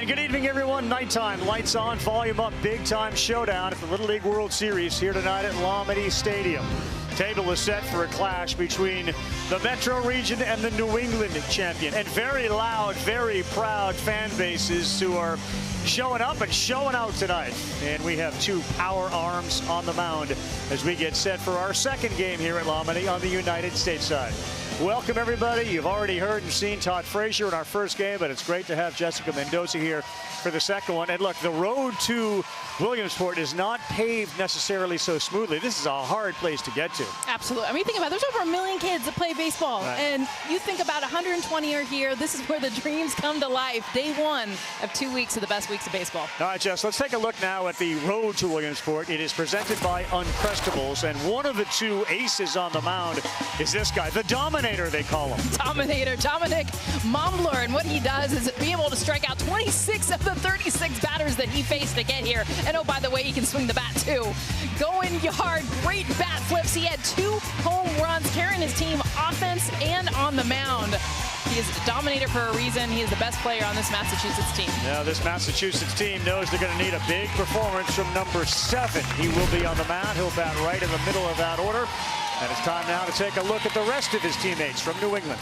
And good evening, everyone. Nighttime, lights on, volume up, big time showdown at the Little League World Series here tonight at Lomity Stadium. Table is set for a clash between the Metro region and the New England champion. And very loud, very proud fan bases who are showing up and showing out tonight. And we have two power arms on the mound as we get set for our second game here at Lomity on the United States side. Welcome, everybody. You've already heard and seen Todd Frazier in our first game, but it's great to have Jessica Mendoza here for the second one. And look, the road to Williamsport is not paved necessarily so smoothly. This is a hard place to get to. Absolutely. I mean, think about it. There's over 1 million kids that play baseball. Right. And you think about 120 are here. This is where the dreams come to life. Day one of 2 weeks of the best weeks of baseball. All right, Jess, let's take a look now at the road to Williamsport. It is presented by Uncrustables. And one of the two aces on the mound is this guy, the Dominator, they call him. Dominator, Dominic Mumbler. And what he does is be able to strike out 26 of the 36 batters that he faced to get here. And oh, by the way, he can swing the bat too. Going yard, great bat flips. He had 2 home runs, carrying his team offense and on the mound. He is a dominator for a reason. He is the best player on this Massachusetts team. Now, this Massachusetts team knows they're going to need a big performance from number 7. He will be on the mound. He'll bat right in the middle of that order. And it's time now to take a look at the rest of his teammates from New England.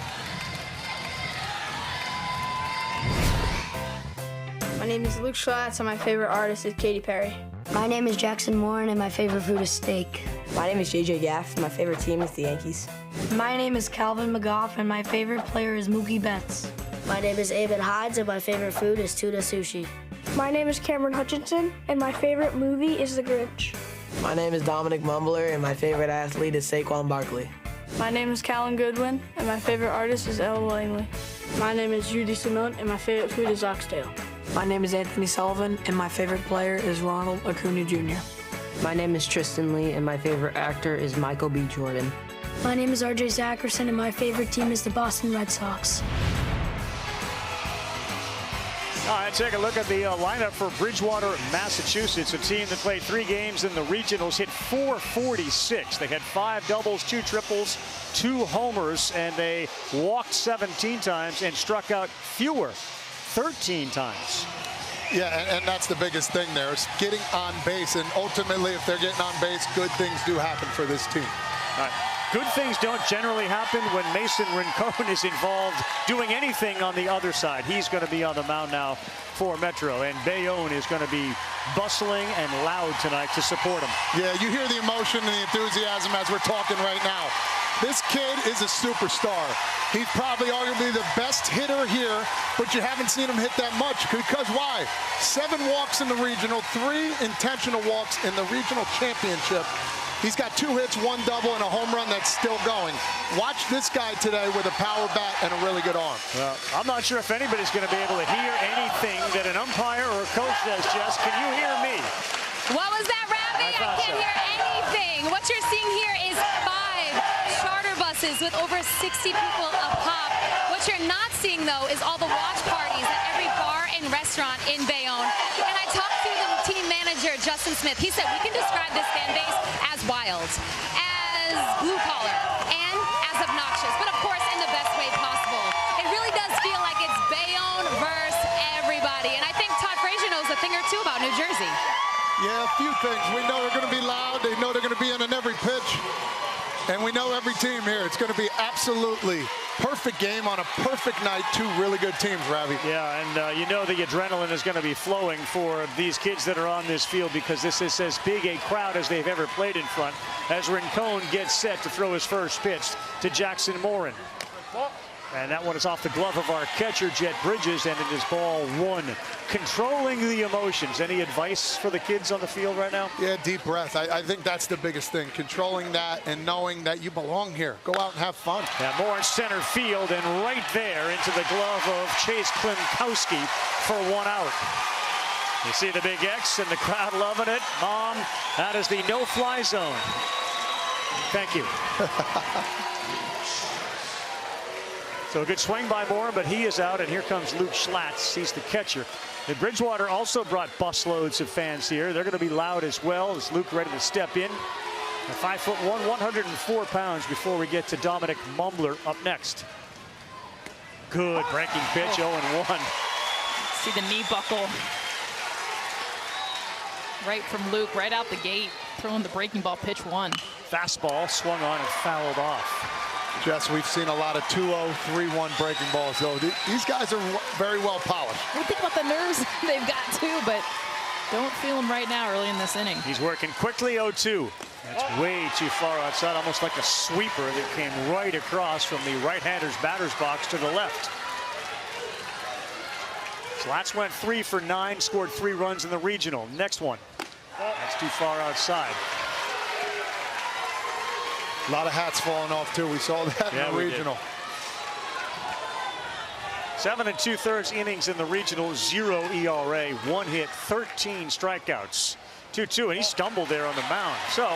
My name is Luke Schatz, and my favorite artist is Katy Perry. My name is Jackson Moore, and my favorite food is steak. My name is JJ Gaff, and my favorite team is the Yankees. My name is Calvin McGough, and my favorite player is Mookie Betts. My name is Eamon Hodge, and my favorite food is tuna sushi. My name is Cameron Hutchinson, and my favorite movie is The Grinch. My name is Dominic Mumbler, and my favorite athlete is Saquon Barkley. My name is Callan Goodwin, and my favorite artist is Ella Langley. My name is Judy Simone, and my favorite food is oxtail. My name is Anthony Sullivan, and my favorite player is Ronald Acuna Jr. My name is Tristan Lee, and my favorite actor is Michael B. Jordan. My name is RJ Zackerson, and my favorite team is the Boston Red Sox. All right, take a look at the lineup for Bridgewater, Massachusetts, a team that played 3 games in the regionals, hit .446. They had 5 doubles, 2 triples, 2 homers, and they walked 17 times and struck out fewer 13 times. Yeah, and that's the biggest thing there, is getting on base. And ultimately, if they're getting on base, good things do happen for this team. All right. Good things don't generally happen when Mason Rincon is involved doing anything on the other side. He's going to be on the mound now for Metro, and Bayonne is going to be bustling and loud tonight to support him. Yeah, you hear the emotion and the enthusiasm as we're talking right now. This kid is a superstar. He's probably arguably the best hitter here, but you haven't seen him hit that much. Because why? 7 walks in the regional, 3 intentional walks in the regional championship. He's got 2 hits, 1 double, and a home run that's still going. Watch this guy today with a power bat and a really good arm. Well, I'm not sure if anybody's going to be able to hear anything that an umpire or a coach says, Jess. Can you hear me? What was that, Ravi? I can't hear anything. What you're seeing here is 5 charter buses with over 60 people a pop. What you're not seeing, though, is all the watch parties at every bar and restaurant in Bayonne. And I talked to the team manager, Justin Smith. He said we can describe this fan base as wild, as blue-collar, and as obnoxious, but of course in the best way possible. It really does feel like it's Bayonne versus everybody, and I think Todd Frazier knows a thing or two about New Jersey. Yeah, a few things. We know they're going to be loud. They know they're going to be in every pitch. And we know every team here, it's going to be absolutely perfect game on a perfect night. 2 really good teams, Ravi. Yeah, and you know the adrenaline is going to be flowing for these kids that are on this field, because this is as big a crowd as they've ever played in front, as Rincon gets set to throw his first pitch to Jackson Morin. And that one is off the glove of our catcher, Jet Bridges, and it is ball 1. Controlling the emotions. Any advice for the kids on the field right now? Yeah, deep breath. I think that's the biggest thing. Controlling that and knowing that you belong here. Go out and have fun. Yeah, more in center field, and right there into the glove of Chase Klinkowski for 1 out. You see the big X and the crowd loving it. Mom, that is the no-fly zone. Thank you. So a good swing by Moore, but he is out, and here comes Luke Schatz. He's the catcher. And Bridgewater also brought busloads of fans here. They're going to be loud as well as Luke ready to step in. 5'1", 104 pounds before we get to Dominic Mumbler up next. Good breaking pitch, 0-1. See the knee buckle right from Luke, right out the gate, throwing the breaking ball pitch one. Fastball swung on and fouled off. Jess, we've seen a lot of 2-0, 3-1 breaking balls, though. These guys are very well polished. I think about the nerves they've got, too, but don't feel them right now early in this inning. He's working quickly, 0-2. That's way too far outside, almost like a sweeper that came right across from the right-hander's batter's box to the left. Slats went 3 for 9, scored 3 runs in the regional. Next one. That's too far outside. A lot of hats falling off, too. We saw that in the regional. 7 2/3 innings in the regional, 0 ERA, 1 hit, 13 strikeouts. 2-2, and he stumbled there on the mound. So,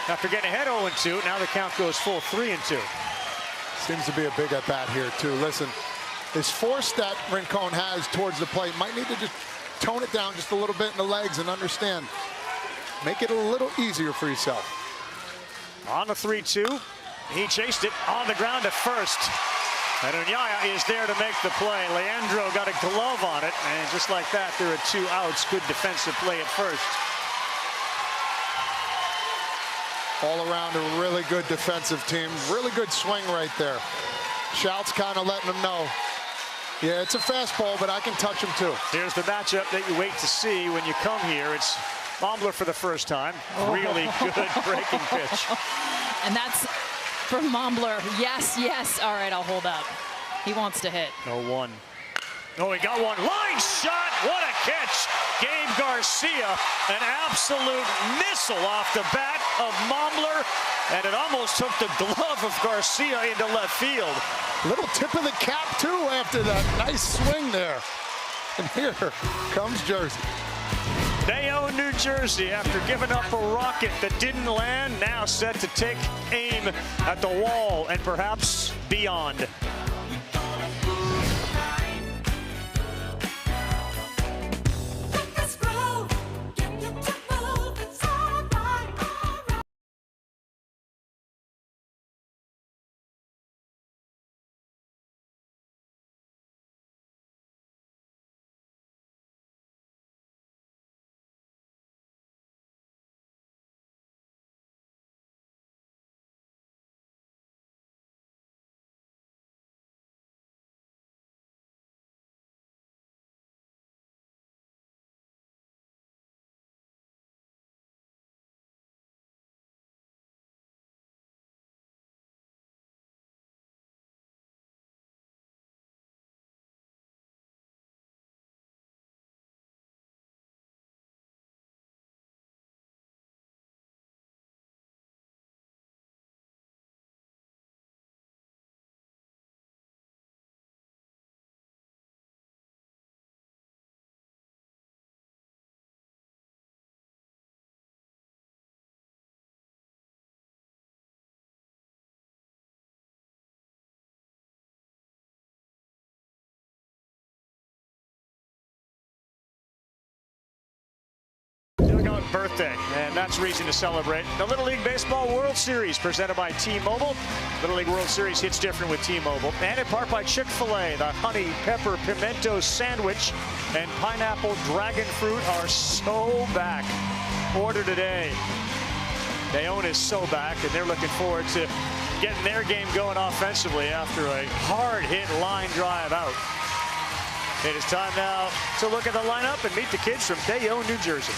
after getting ahead 0-2, now the count goes full 3-2. Seems to be a big at bat here, too. Listen, this force that Rincon has towards the plate might need to just tone it down just a little bit in the legs and understand. Make it a little easier for yourself. On the 3-2, he chased it on the ground at first. And Unyaya is there to make the play. Leandro got a glove on it, and just like that, there are 2 outs. Good defensive play at first. All around a really good defensive team. Really good swing right there. Shout's kind of letting them know. Yeah, it's a fastball, but I can touch him too. Here's the matchup that you wait to see when you come here. It's Mombler for the first time. Really good breaking pitch. And that's from Mombler. Yes, yes. All right, I'll hold up. He wants to hit. 0-1. Oh, he got one. Line shot. What a catch. Gabe Garcia, an absolute missile off the bat of Mombler. And it almost took the glove of Garcia into left field. Little tip of the cap, too, after that nice swing there. And here comes Jersey. Bayonne, New Jersey, after giving up a rocket that didn't land, now set to take aim at the wall and perhaps beyond. Birthday, and that's reason to celebrate. The Little League Baseball World Series presented by T-Mobile. Little League World Series hits different with T-Mobile. And in part by Chick-fil-A. The honey pepper pimento sandwich and pineapple dragon fruit are so back. Order today. Bayonne is so back, and they're looking forward to getting their game going offensively after a hard-hit line drive out. It is time now to look at the lineup and meet the kids from Bayonne, New Jersey.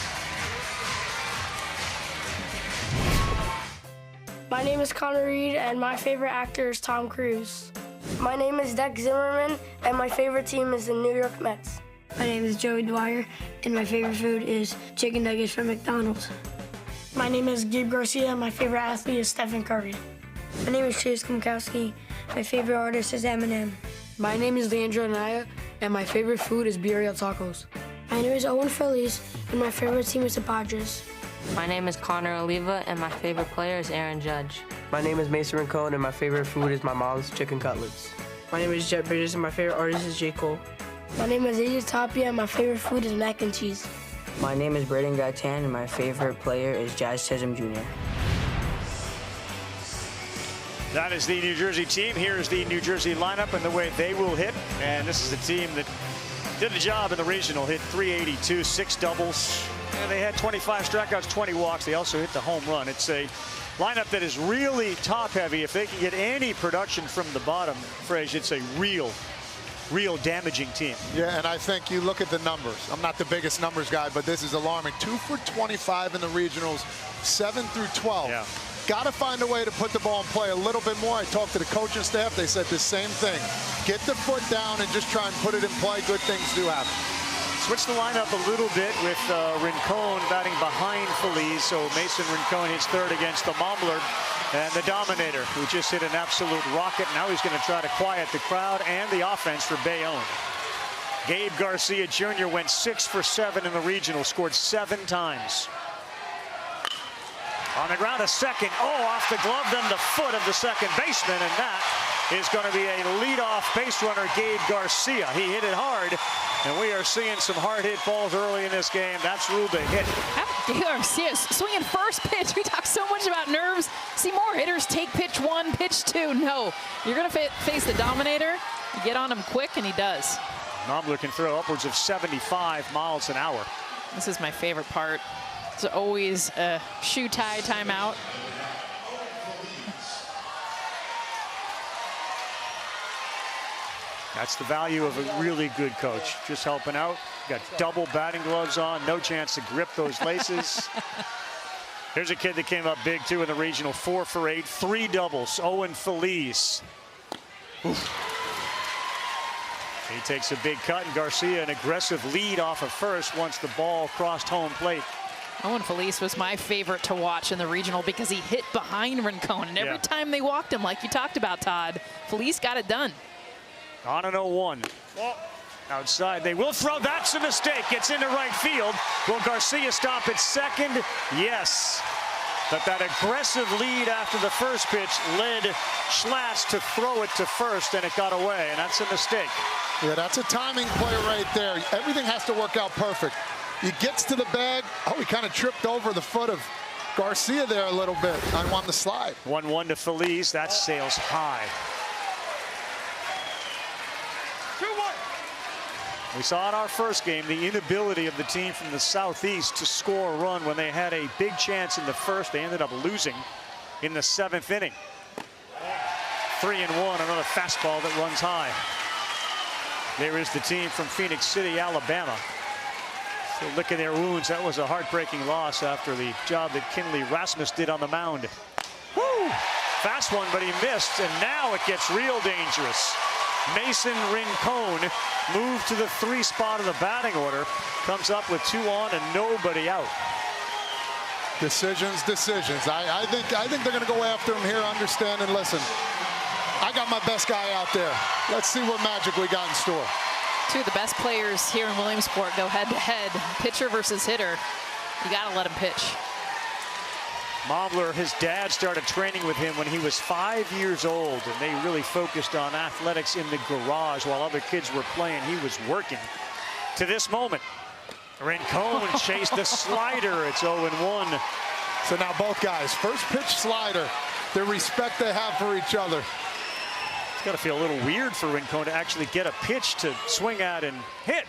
My name is Connor Reed, and my favorite actor is Tom Cruise. My name is Dex Zimmerman, and my favorite team is the New York Mets. My name is Joey Dwyer, and my favorite food is chicken nuggets from McDonald's. My name is Gabe Garcia, and my favorite athlete is Stephen Curry. My name is Chase Kumkowski. My favorite artist is Eminem. My name is Leandro Anaya, and my favorite food is birria tacos. My name is Owen Feliz, and my favorite team is the Padres. My name is Connor Oliva, and my favorite player is Aaron Judge. My name is Mason Rincon, and my favorite food is my mom's chicken cutlets. My name is Jet Bridges, and my favorite artist is J. Cole. My name is Asia Tapia, and my favorite food is mac and cheese. My name is Braden Gaitan, and my favorite player is Jazz Chisholm Jr. That is the New Jersey team. Here's the New Jersey lineup and the way they will hit. And this is the team that Did the job in the regional, hit .382, 6 doubles. And they had 25 strikeouts, 20 walks. They also hit the home run. It's a lineup that is really top heavy. If they can get any production from the bottom, Frage, it's a real damaging team. Yeah, and I think you look at the numbers. I'm not the biggest numbers guy, but this is alarming. 2 for 25 in the regionals, 7 through 12. Yeah. Got to find a way to put the ball in play a little bit more. I talked to the coaching staff. They said the same thing. Get the foot down and just try and put it in play. Good things do happen. Switch the lineup a little bit with Rincon batting behind Feliz. So Mason Rincon hits third against the Mombler. And the Dominator, who just hit an absolute rocket. Now he's going to try to quiet the crowd and the offense for Bayonne. Gabe Garcia Jr. went 6 for 7 in the regional, scored 7 times. On the ground, a second. Oh, off the glove, then the foot of the second baseman, and that is going to be a leadoff base runner, Gabe Garcia. He hit it hard, and we are seeing some hard-hit balls early in this game. That's ruled a hit. Gabe Garcia swinging first pitch. We talk so much about nerves. See more hitters take pitch 1, pitch 2. No, you're going to face the Dominator. You get on him quick, and he does. Mombler can throw upwards of 75 miles an hour. This is my favorite part. It's always a shoe tie timeout. That's the value of a really good coach. Just helping out. Got double batting gloves on. No chance to grip those laces. Here's a kid that came up big, too, in the regional. 4 for 8, 3 doubles. Owen Feliz. Oof. He takes a big cut, and Garcia an aggressive lead off of first once the ball crossed home plate. Owen Feliz was my favorite to watch in the regional because he hit behind Rincon. And every time they walked him, like you talked about, Todd, Feliz got it done. On an 0-1. Outside, they will throw. That's a mistake. It's into right field. Will Garcia stop at second? Yes. But that aggressive lead after the first pitch led Schlats to throw it to first, and it got away, and that's a mistake. Yeah, that's a timing play right there. Everything has to work out perfect. He gets to the bag. Oh, he kind of tripped over the foot of Garcia there a little bit. I want the slide. 1-1 to Feliz. That sails high. 2-1. We saw in our first game the inability of the team from the southeast to score a run when they had a big chance in the first. They ended up losing in the 7th inning. 3-1, another fastball that runs high. There is the team from Phoenix City, Alabama. Still licking their wounds. That was a heartbreaking loss after the job that Kinley Rasmus did on the mound. Woo! Fast one, but he missed, and now it gets real dangerous. Mason Rincon moved to the 3 spot of the batting order. Comes up with 2 on and nobody out. Decisions. I think they're going to go after him here, understand and listen. I got my best guy out there. Let's see what magic we got in store. 2 of the best players here in Williamsport go head-to-head. Pitcher versus hitter. You got to let him pitch. Mombler, his dad started training with him when he was 5 years old, and they really focused on athletics in the garage while other kids were playing. He was working to this moment. Rincon chased the slider. It's 0-1. So now both guys, first pitch slider, the respect they have for each other. It's got to feel a little weird for Rincon to actually get a pitch to swing at and hit.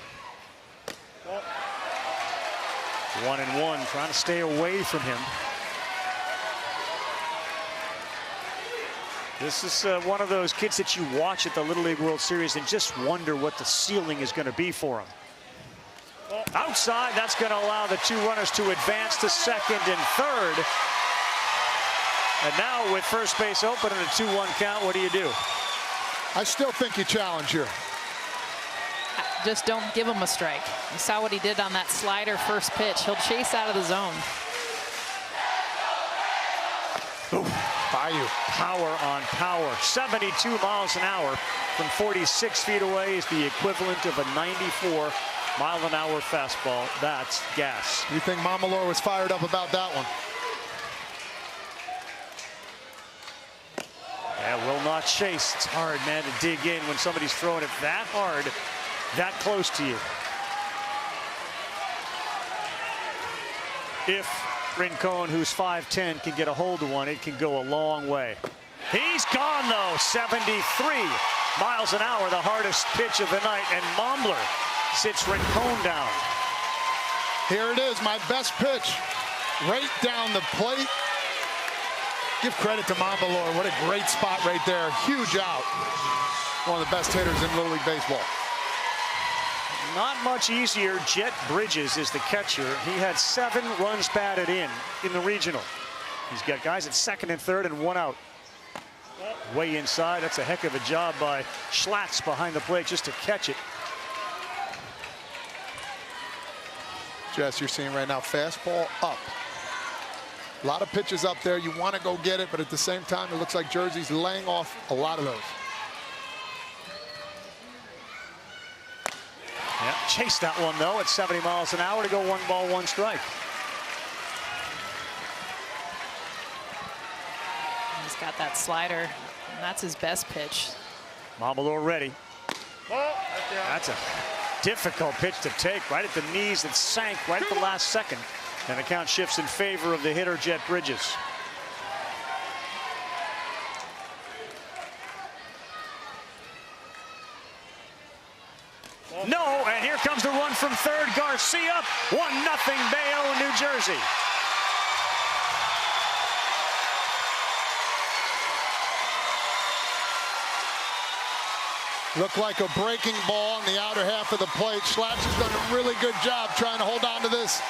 1-1, trying to stay away from him. This is one of those kids that you watch at the Little League World Series and just wonder what the ceiling is going to be for him. Outside, that's going to allow the 2 runners to advance to second and third. And now with first base open and a 2-1 count, what do you do? I still think you challenge here. Just don't give him a strike. You saw what he did on that slider first pitch. He'll chase out of the zone. Ooh. Bayou. Power on power. 72 miles an hour from 46 feet away is the equivalent of a 94-mile-an-hour fastball. That's gas. You think Mombler was fired up about that one? Yeah, will not chase. It's hard, man, to dig in when somebody's throwing it that hard, that close to you. If Rincon, who's 5'10", can get a hold of one, it can go a long way. He's gone, though. 73 miles an hour, the hardest pitch of the night. And Mombler sits Rincon down. Here it is, my best pitch. Right down the plate. Give credit to Montbelor. What a great spot right there. Huge out. One of the best hitters in Little League Baseball. Not much easier. Jet Bridges is the catcher. He had 7 runs batted in the regional. He's got guys at second and third and 1 out. Way inside. That's a heck of a job by Schlatt's behind the plate just to catch it. Jess, you're seeing right now, fastball up. A lot of pitches up there. You want to go get it, but at the same time, it looks like Jersey's laying off a lot of those. Yeah, chased that one, though, at 70 miles an hour to go 1 ball, 1 strike. He's got that slider, and that's his best pitch. Montbelor ready. That's a difficult pitch to take, right at the knees. It sank right at the last second. And the count shifts in favor of the hitter, Jet Bridges. No, and here comes the run from third. Garcia, 1-0 Bayonne, New Jersey. Looked like a breaking ball on the outer half of the plate. Schlatt's has done a really good job trying to hold on to this.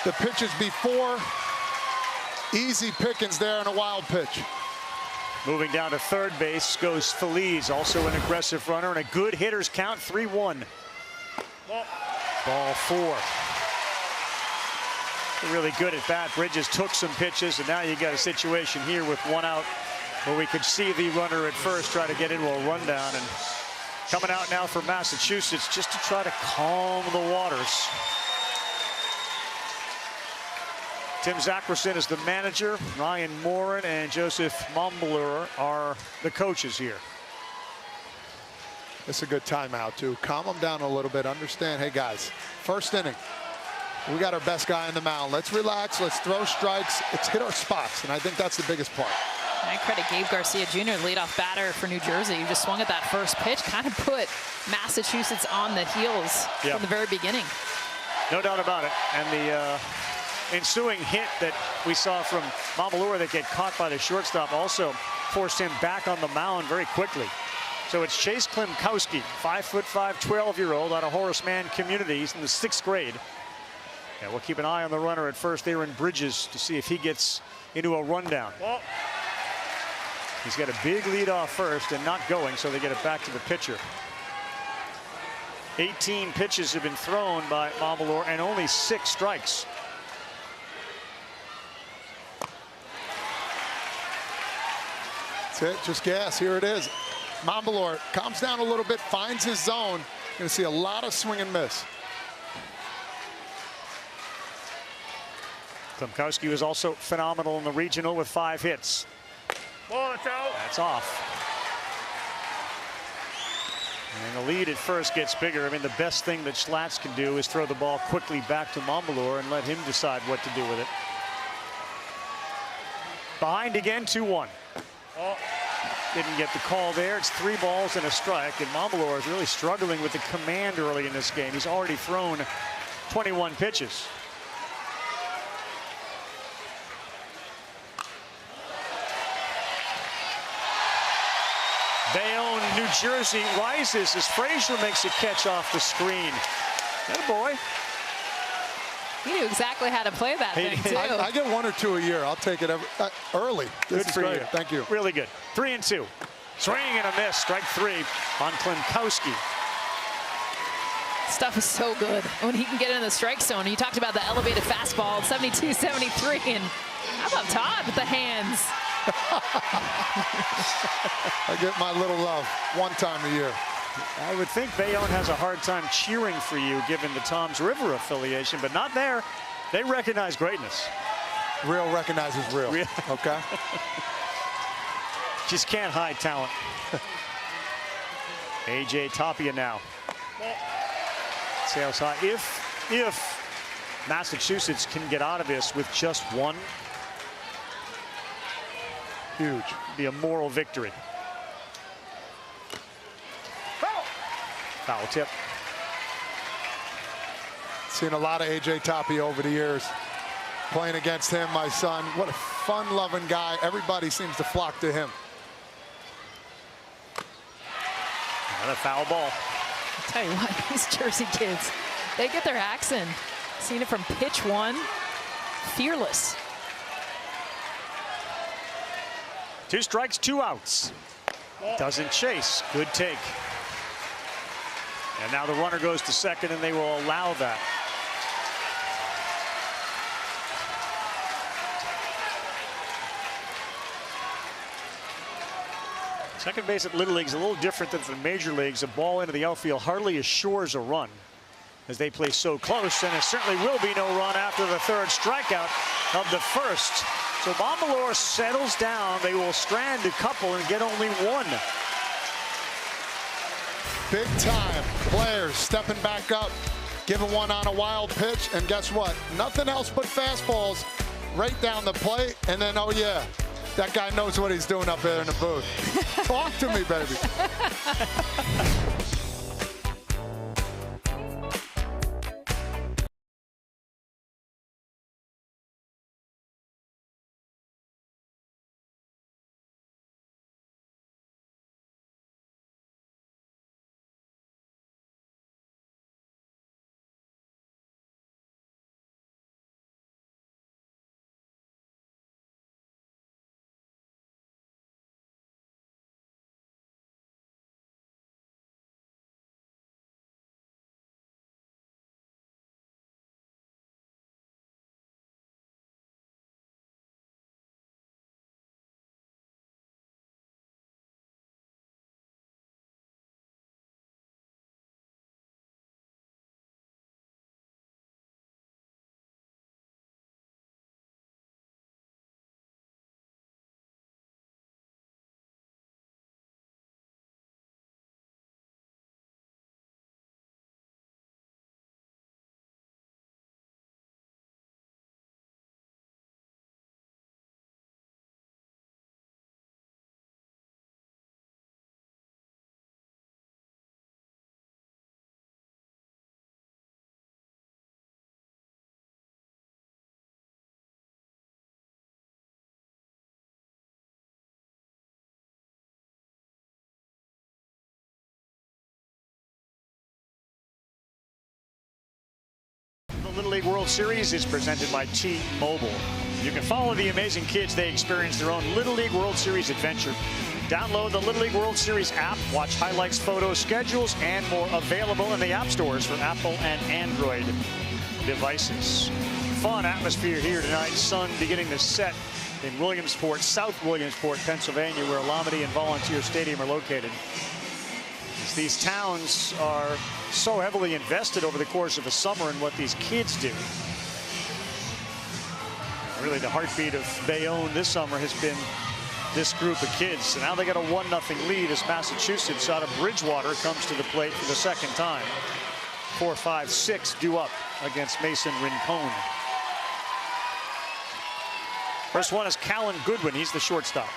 The pitches before, easy pickings there on a wild pitch. Moving down to third base goes Feliz, also an aggressive runner, and a good hitter's count, 3-1. Ball 4. Really good at bat. Bridges took some pitches, and now you got a situation here with 1 out where we could see the runner at first try to get into a rundown. And coming out now for Massachusetts just to try to calm the waters. Tim Zackerson is the manager. Ryan Morin and Joseph Montbelor are the coaches here. It's a good timeout, too. Calm them down a little bit. Understand, hey, guys, first inning. We got our best guy in the mound. Let's relax. Let's throw strikes. Let's hit our spots. And I think that's the biggest part. I credit Gabe Garcia Jr., leadoff batter for New Jersey, who just swung at that first pitch, kind of put Massachusetts on the heels from the very beginning. No doubt about it. And the ensuing hit that we saw from Montbelor that get caught by the shortstop also forced him back on the mound very quickly. So it's Chase Klimkowski, 5'5", 12-year-old out of Horace Mann Community. He's in the 6th grade. And we'll keep an eye on the runner at first there in Bridges to see if he gets into a rundown. He's got a big lead off first and not going, so they get it back to the pitcher. 18 pitches have been thrown by Montbelor and only 6 strikes. That's it, just gas. Here it is. Montbelor calms down a little bit, finds his zone. You're going to see a lot of swing and miss. Klimkowski was also phenomenal in the regional with 5 hits. Ball, it's out. That's off. And the lead at first gets bigger. I mean, the best thing that Schlatt's can do is throw the ball quickly back to Montbelor and let him decide what to do with it. Behind again, 2-1. Didn't get the call there. It's 3 balls and a strike, and Montbelor is really struggling with the command early in this game. He's already thrown 21 pitches. Bayonne, New Jersey rises as Frazier makes a catch off the screen. That boy. He knew exactly how to play that thing, too. I get 1 or 2 a year. I'll take it early. This Good is for great. you. Thank you. Really good. 3-2. Swing and a miss. Strike 3 on Klimkowski. Stuff is so good when he can get in the strike zone. You talked about the elevated fastball, 72, 73, and how about Todd with the hands? I get my little love 1 time a year. I would think Bayonne has a hard time cheering for you given the Toms River affiliation, but not there. They recognize greatness. Real recognizes real. Okay. Just can't hide talent. A.J. Tapia now. Sails high. If Massachusetts can get out of this with just 1, huge. Be a moral victory. Foul tip. Seen a lot of A.J. Toppy over the years. Playing against him, my son. What a fun-loving guy. Everybody seems to flock to him. Another foul ball. I'll tell you what, these Jersey kids, they get their acts in. Seen it from pitch one. Fearless. 2 strikes, 2 outs. Doesn't chase. Good take. And now the runner goes to second, and they will allow that. Second base at Little League is a little different than the major leagues. A ball into the outfield hardly assures a run as they play so close, and there certainly will be no run after the 3rd strikeout of the 1st. So Bombalor settles down. They will strand a couple and get only 1. Big time players stepping back up, giving one on a wild pitch, and guess what? Nothing else but fastballs right down the plate, and then, oh yeah, that guy knows what he's doing up there in the booth. Talk to me, baby. Little League World Series is presented by T-Mobile. You can follow the amazing kids. They experience their own Little League World Series adventure. Download the Little League World Series app, watch highlights, photos, schedules, and more available in the app stores for Apple and Android devices. Fun atmosphere here tonight. Sun beginning to set in Williamsport, South Williamsport, Pennsylvania, where Alameda and Volunteer Stadium are located. As these towns are so heavily invested over the course of the summer in what these kids do. Really, the heartbeat of Bayonne this summer has been this group of kids. So now they got a 1-0 lead as Massachusetts out of Bridgewater comes to the plate for the 2nd time. 4, 5, 6 due up against Mason Rincon. First one is Callan Goodwin. He's the shortstop.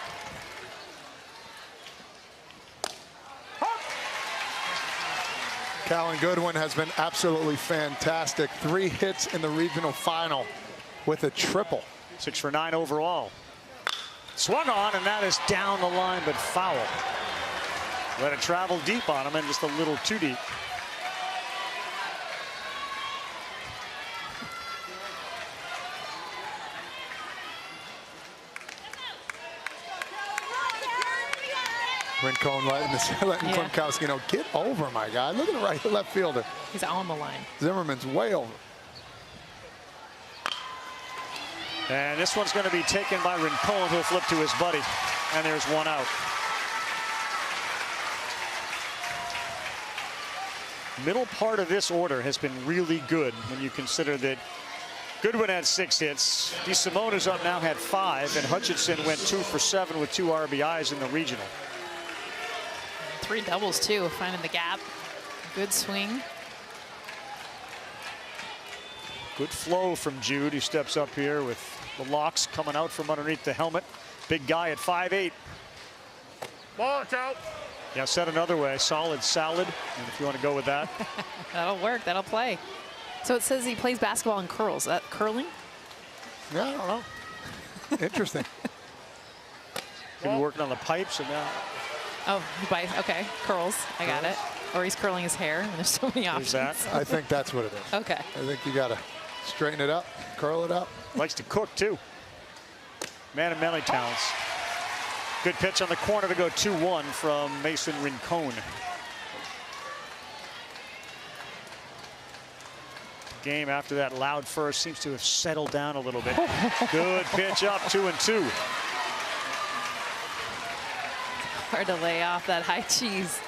Callan Goodwin has been absolutely fantastic. 3 hits in the regional final with a triple. 6 for 9 overall. Swung on, and that is down the line, but foul. Let it travel deep on him, and just a little too deep. Rincon letting Gronkowski know, get over, my guy. Look at the left fielder. He's on the line. Zimmerman's way over. And this one's going to be taken by Rincon, who'll flip to his buddy. And there's 1 out. Middle part of this order has been really good when you consider that Goodwin had 6 hits. DeSimone is up now, had 5, and Hutchinson went 2 for 7 with 2 RBIs in the regional. 3 doubles too, finding the gap. Good swing. Good flow from Jude. He steps up here with the locks coming out from underneath the helmet. Big guy at 5'8". Ball, it's out. Yeah, said another way, solid salad, and if you want to go with that. That'll work, that'll play. So it says he plays basketball in curls. Is that curling? Yeah, I don't know. Interesting. Been working on the pipes and now. Oh, okay, curls. I got it. Or he's curling his hair. And there's so many options. That? I think that's what it is. Okay. I think you got to straighten it up, curl it up. Likes to cook, too. Man of many talents. Good pitch on the corner to go 2-1 from Mason Rincon. Game after that loud first seems to have settled down a little bit. Good pitch up, 2-2. Hard to lay off that high cheese.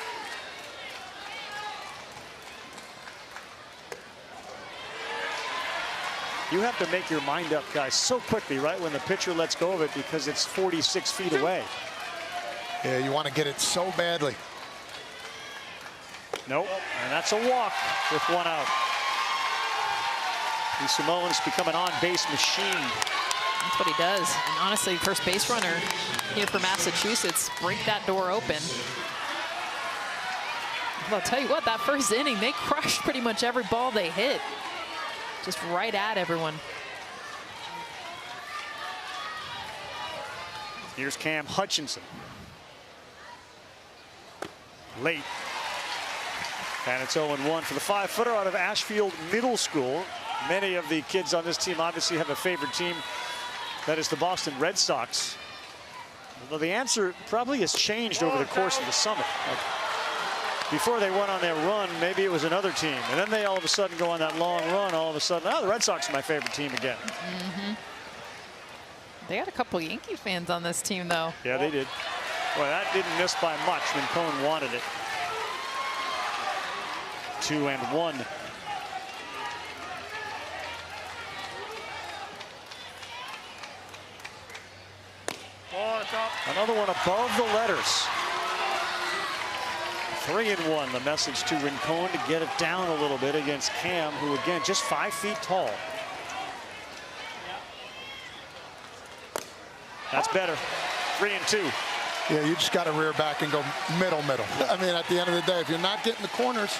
You have to make your mind up, guys, so quickly, right, when the pitcher lets go of it because it's 46 feet away. Yeah, you want to get it so badly. Nope, and that's a walk with 1 out. The Samoan's become an on-base machine. That's what he does. And honestly, first base runner here for Massachusetts, break that door open. Well, I'll tell you what, that first inning, they crushed pretty much every ball they hit. Just right at everyone. Here's Cam Hutchinson. Late. And it's 0-1 for the 5-footer out of Ashfield Middle School. Many of the kids on this team obviously have a favorite team. That is the Boston Red Sox. Although the answer probably has changed over the course of the summer. Before they went on their run, maybe it was another team. And then they all of a sudden go on that long run. All of a sudden, oh, the Red Sox are my favorite team again. They got a couple Yankee fans on this team, though. Yeah, they did. Boy, that didn't miss by much when Cohen wanted it. 2-1. Another one above the letters. 3-1, the message to Rincon to get it down a little bit against Cam, who again just 5 feet tall. That's better. 3-2. Yeah, you just got to rear back and go middle. I mean, at the end of the day, if you're not getting the corners,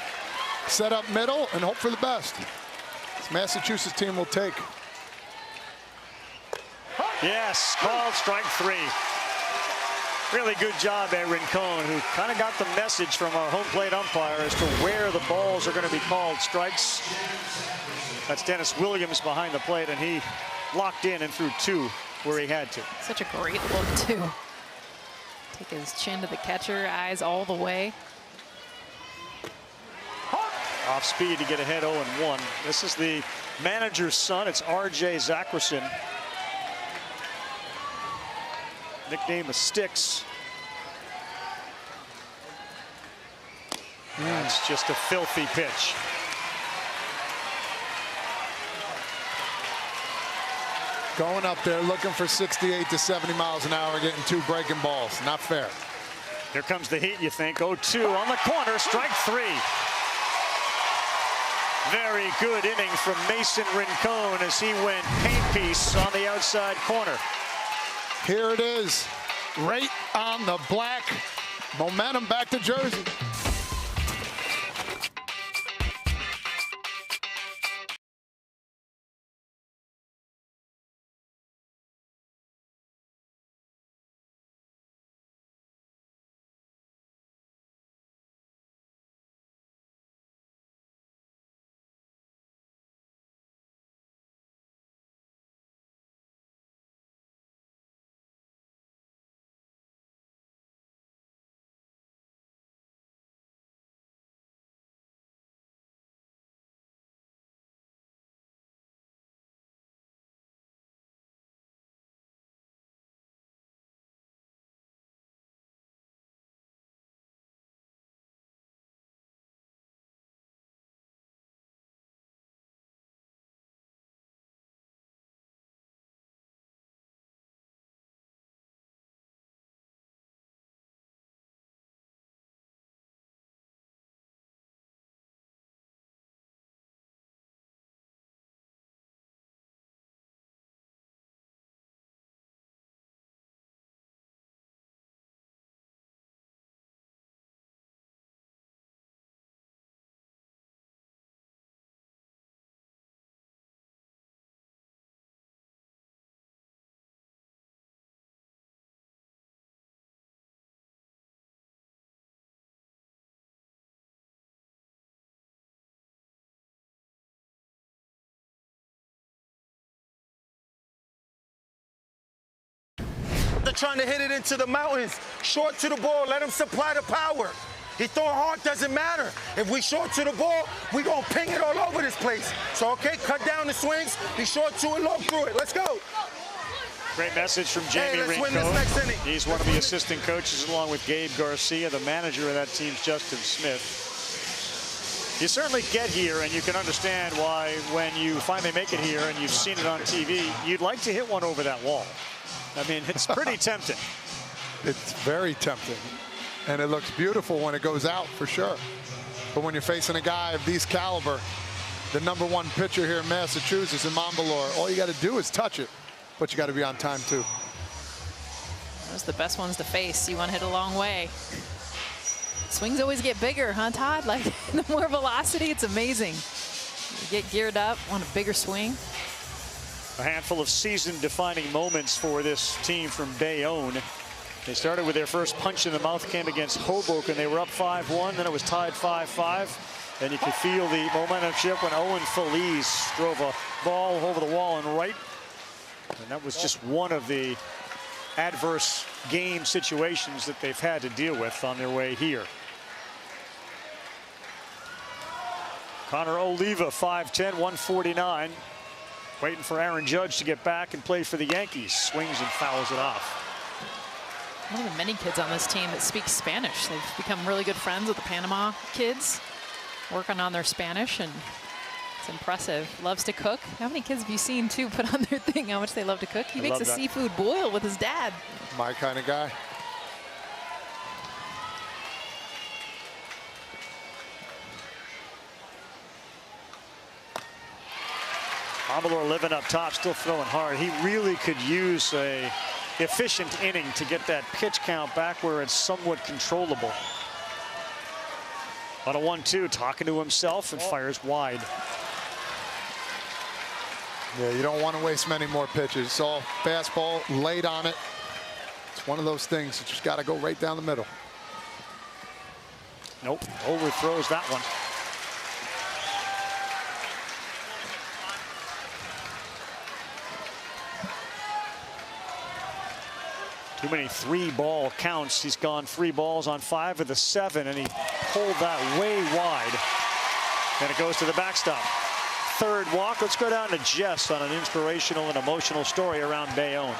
set up middle and hope for the best. This Massachusetts team will take. Yes, called strike 3. Really good job by Rincon, who kind of got the message from our home plate umpire as to where the balls are going to be called strikes. That's Dennis Williams behind the plate, and he locked in and threw 2 where he had to. Such a great look, too. Take his chin to the catcher, eyes all the way. Off speed to get ahead 0-1. This is the manager's son. It's R.J. Zackerson. Nickname is Sticks. That's just a filthy pitch. Going up there looking for 68 to 70 miles an hour, getting 2 breaking balls. Not fair. Here comes the heat, you think. 0-2 on the corner, strike 3. Very good inning from Mason Rincon as he went paint piece on the outside corner. Here it is, right on the black. Momentum back to Jersey. are trying to hit it into the mountains. Short to the ball, let him supply the power. He throwing hard, doesn't matter. If we short to the ball, we gonna ping it all over this place. So, okay, cut down the swings, be short to it, long through it. Let's go. Great message from Jamie let's win this next inning. He's one of the assistant coaches along with Gabe Garcia. The manager of that team's Justin Smith. You certainly get here, and you can understand why when you finally make it here and you've seen it on TV, you'd like to hit one over that wall. I mean, it's pretty tempting. It's very tempting. And it looks beautiful when it goes out, for sure. But when you're facing a guy of these caliber, the #1 pitcher here in Massachusetts, in Montbelor, all you got to do is touch it. But you got to be on time, too. Those are the best ones to face. You want to hit a long way. Swings always get bigger, huh, Todd? Like, the more velocity, it's amazing. You get geared up, want a bigger swing. A handful of season-defining moments for this team from Bayonne. They started with their first punch in the mouth game against Hoboken. They were up 5-1, then it was tied 5-5. And you could feel the momentum shift when Owen Feliz drove a ball over the wall and right. And that was just one of the adverse game situations that they've had to deal with on their way here. Connor Oliva, 5'10", 149. Waiting for Aaron Judge to get back and play for the Yankees. Swings and fouls it off. One of the many kids on this team that speaks Spanish. They've become really good friends with the Panama kids, working on their Spanish, and it's impressive. Loves to cook. How many kids have you seen, too, put on their thing how much they love to cook? He makes a seafood boil with his dad. My kind of guy. Montbelor living up top, still throwing hard. He really could use a efficient inning to get that pitch count back where it's somewhat controllable. On a 1-2, talking to himself and fires wide. Yeah, you don't want to waste many more pitches. It's all fastball, late on it. It's one of those things that just got to go right down the middle. Nope, overthrows that one. Too many 3-ball counts. He's gone 3 balls on 5 of the 7, and he pulled that way wide. And it goes to the backstop. Third walk. Let's go down to Jess on an inspirational and emotional story around Bayonne.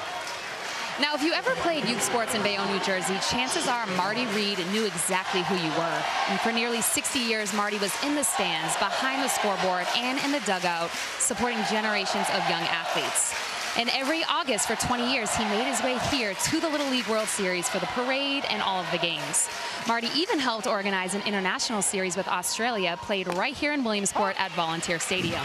Now, if you ever played youth sports in Bayonne, New Jersey, chances are Marty Reed knew exactly who you were. And for nearly 60 years, Marty was in the stands, behind the scoreboard, and in the dugout, supporting generations of young athletes. And every August for 20 years, he made his way here to the Little League World Series for the parade and all of the games. Marty even helped organize an international series with Australia, played right here in Williamsport at Volunteer Stadium.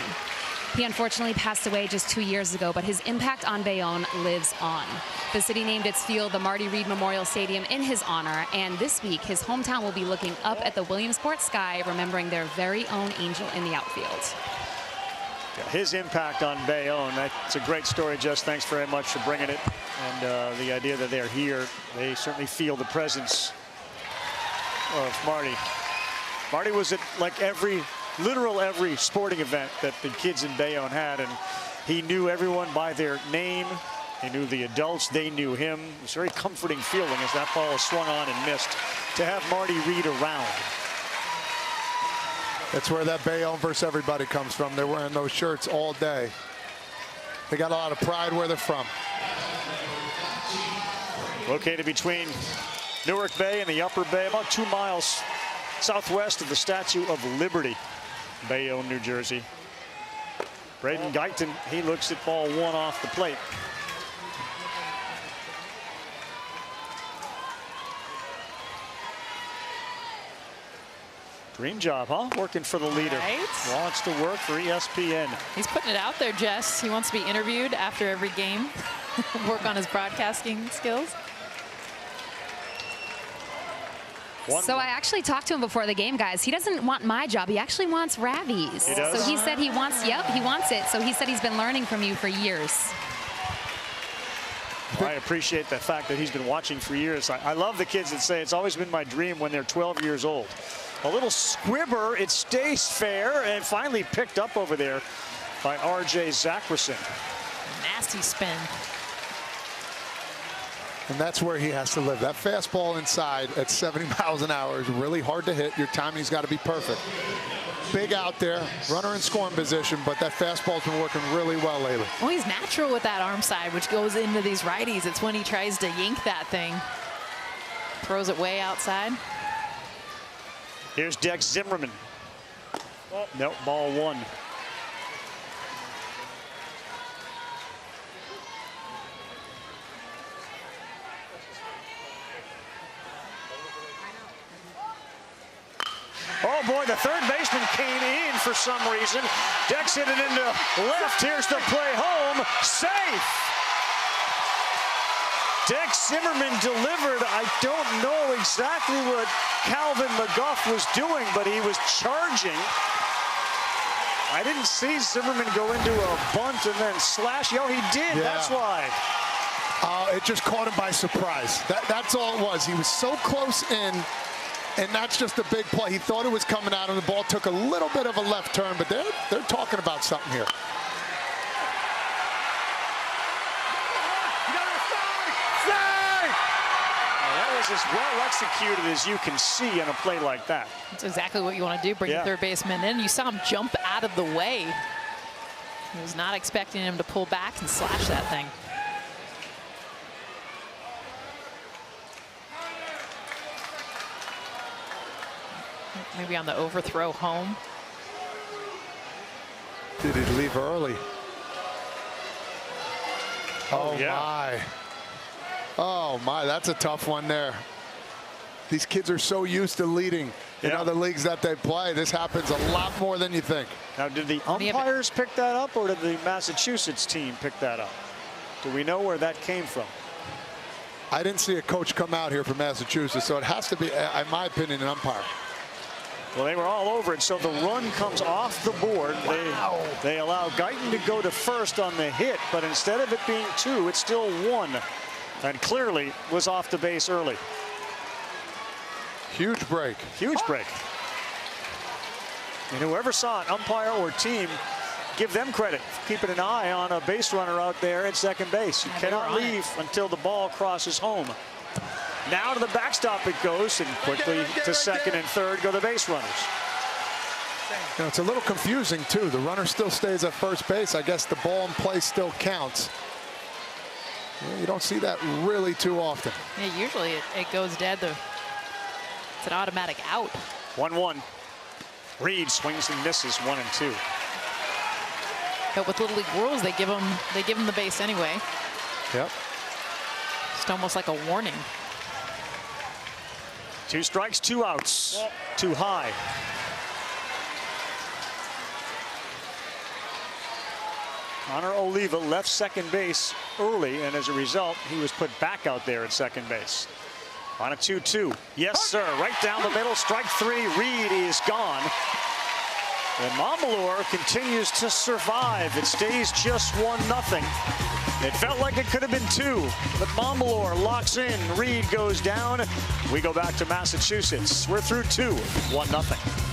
He unfortunately passed away just 2 years ago, but his impact on Bayonne lives on. The city named its field the Marty Reed Memorial Stadium in his honor, and this week his hometown will be looking up at the Williamsport sky, remembering their very own angel in the outfield. His impact on Bayonne, that's a great story, Jess. Thanks very much for bringing it. And the idea that they're here, they certainly feel the presence of Marty. Marty was at like every sporting event that the kids in Bayonne had, and he knew everyone by their name. He knew the adults, they knew him. It was a very comforting feeling as that ball was swung on and missed to have Marty Reed around. That's where that Bayonne versus everybody comes from. They're wearing those shirts all day. They got a lot of pride where they're from. Located between Newark Bay and the Upper Bay, about 2 miles southwest of the Statue of Liberty, Bayonne, New Jersey. Braden Guyton, he looks at ball 1 off the plate. Dream job, huh? Working for the leader. Right. Wants to work for ESPN. He's putting it out there, Jess. He wants to be interviewed after every game. Work on his broadcasting skills. So I actually talked to him before the game, guys. He doesn't want my job. He actually wants Ravi's. He does? So he said he wants, yep, he wants it. So he said he's been learning from you for years. Well, I appreciate the fact that he's been watching for years. I love the kids that say it's always been my dream when they're 12 years old. A little squibber, it stays fair, and finally picked up over there by R.J. Zackerson. Nasty spin. And that's where he has to live. That fastball inside at 70 miles an hour is really hard to hit. Your timing's got to be perfect. Big out there, runner in scoring position, but that fastball's been working really well lately. Well, he's natural with that arm side, which goes into these righties. It's when he tries to yank that thing. Throws it way outside. Here's Dex Zimmerman. Oh, nope, ball one. Oh boy, the third baseman came in for some reason. Dex hit it into left. Here's the play home. Safe. Dex Zimmerman delivered. I don't know exactly what Calvin McGuff was doing, but he was charging. I didn't see Zimmerman go into a bunt and then slash. Yo, he did. Yeah. That's why. It just caught him by surprise. That's all it was. He was so close in. And that's just a big play. He thought it was coming out, and the ball took a little bit of a left turn, but they're talking about something here. That was as well executed as you can see on a play like that. That's exactly what you want to do, bring the third baseman in. You saw him jump out of the way. He was not expecting him to pull back and slash that thing. Maybe on the overthrow home. Did he leave early? Oh, yeah. My. Oh, my. That's a tough one there. These kids are so used to leading in other leagues that they play. This happens a lot more than you think. Now, did the umpires pick that up, or did the Massachusetts team pick that up? Do we know where that came from? I didn't see a coach come out here from Massachusetts, so it has to be, in my opinion, an umpire. Well, they were all over it, so the run comes off the board. Wow. They allow Guyton to go to first on the hit, but instead of it being 2, it's still 1, and clearly was off the base early. Huge break. Huge break. And whoever saw it, umpire or team, give them credit for keeping an eye on a base runner out there at second base. You cannot leave until the ball crosses home. Now to the backstop it goes, and quickly to second and third go the base runners. You know, it's a little confusing, too. The runner still stays at first base. I guess the ball in play still counts. You don't see that really too often. Yeah, usually it goes dead. It's an automatic out. 1-1. Reed swings and misses 1 and 2. But with Little League rules, they give him the base anyway. Yep. Just almost like a warning. 2 strikes, 2 outs. Too high. Connor Oliva left second base early, and as a result, he was put back out there at second base. On a 2-2. Yes, sir. Right down the middle. Strike 3. Reed is gone. And Montmalure continues to survive. It stays just 1-0. It felt like it could have been 2, but Montmalure locks in. Reed goes down. We go back to Massachusetts. We're through 2, 1-0.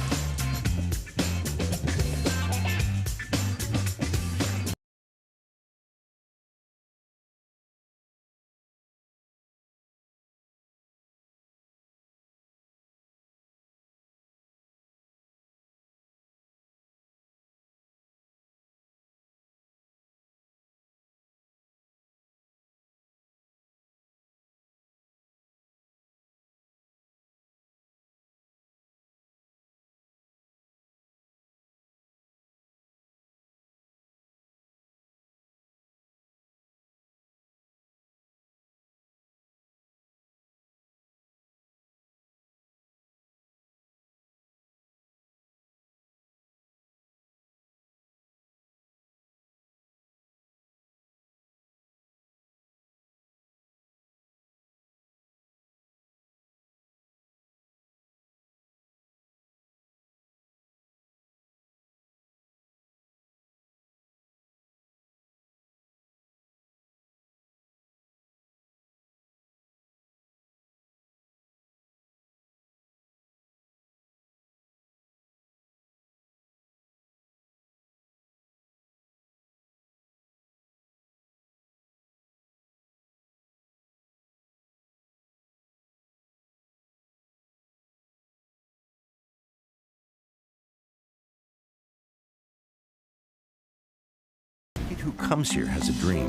who comes here has a dream.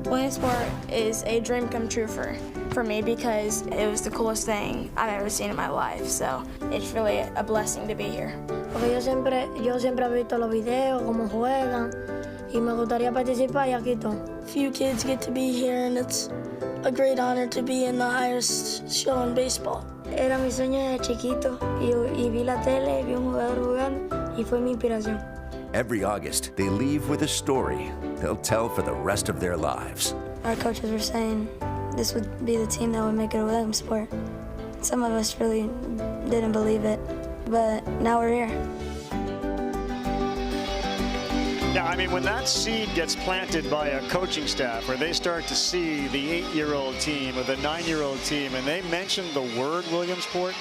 Playing sport is a dream come true for me because it was the coolest thing I've ever seen in my life. So it's really a blessing to be here. Porque yo siempre he visto los videos, cómo juegan, y me gustaría participar y aquí estoy. Few kids get to be here, and it's a great honor to be in the highest show in baseball. Era mi sueño desde chiquito y vi la tele, vi un jugador jugando y fue mi inspiración. Every August, they leave with a story they'll tell for the rest of their lives. Our coaches were saying this would be the team that would make it a Williamsport. Some of us really didn't believe it, but now we're here. Yeah, I mean, when that seed gets planted by a coaching staff, where they start to see the 8-year-old team or the 9-year-old team, and they mention the word Williamsport,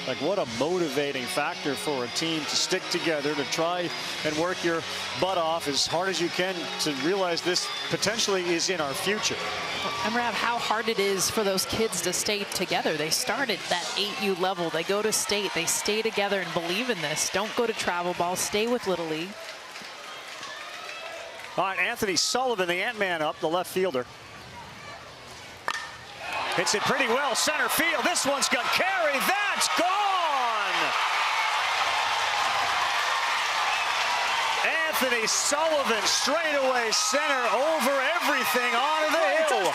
like what a motivating factor for a team to stick together, to try and work your butt off as hard as you can to realize this potentially is in our future. And Rav, how hard it is for those kids to stay together. They start at that 8U level. They go to state. They stay together and believe in this. Don't go to travel ball. Stay with Little League. All right, Anthony Sullivan, the Ant-Man up, the left fielder. Hits it pretty well, center field. This one's got carry. That's gone! Anthony Sullivan, straightaway center over everything onto the hill.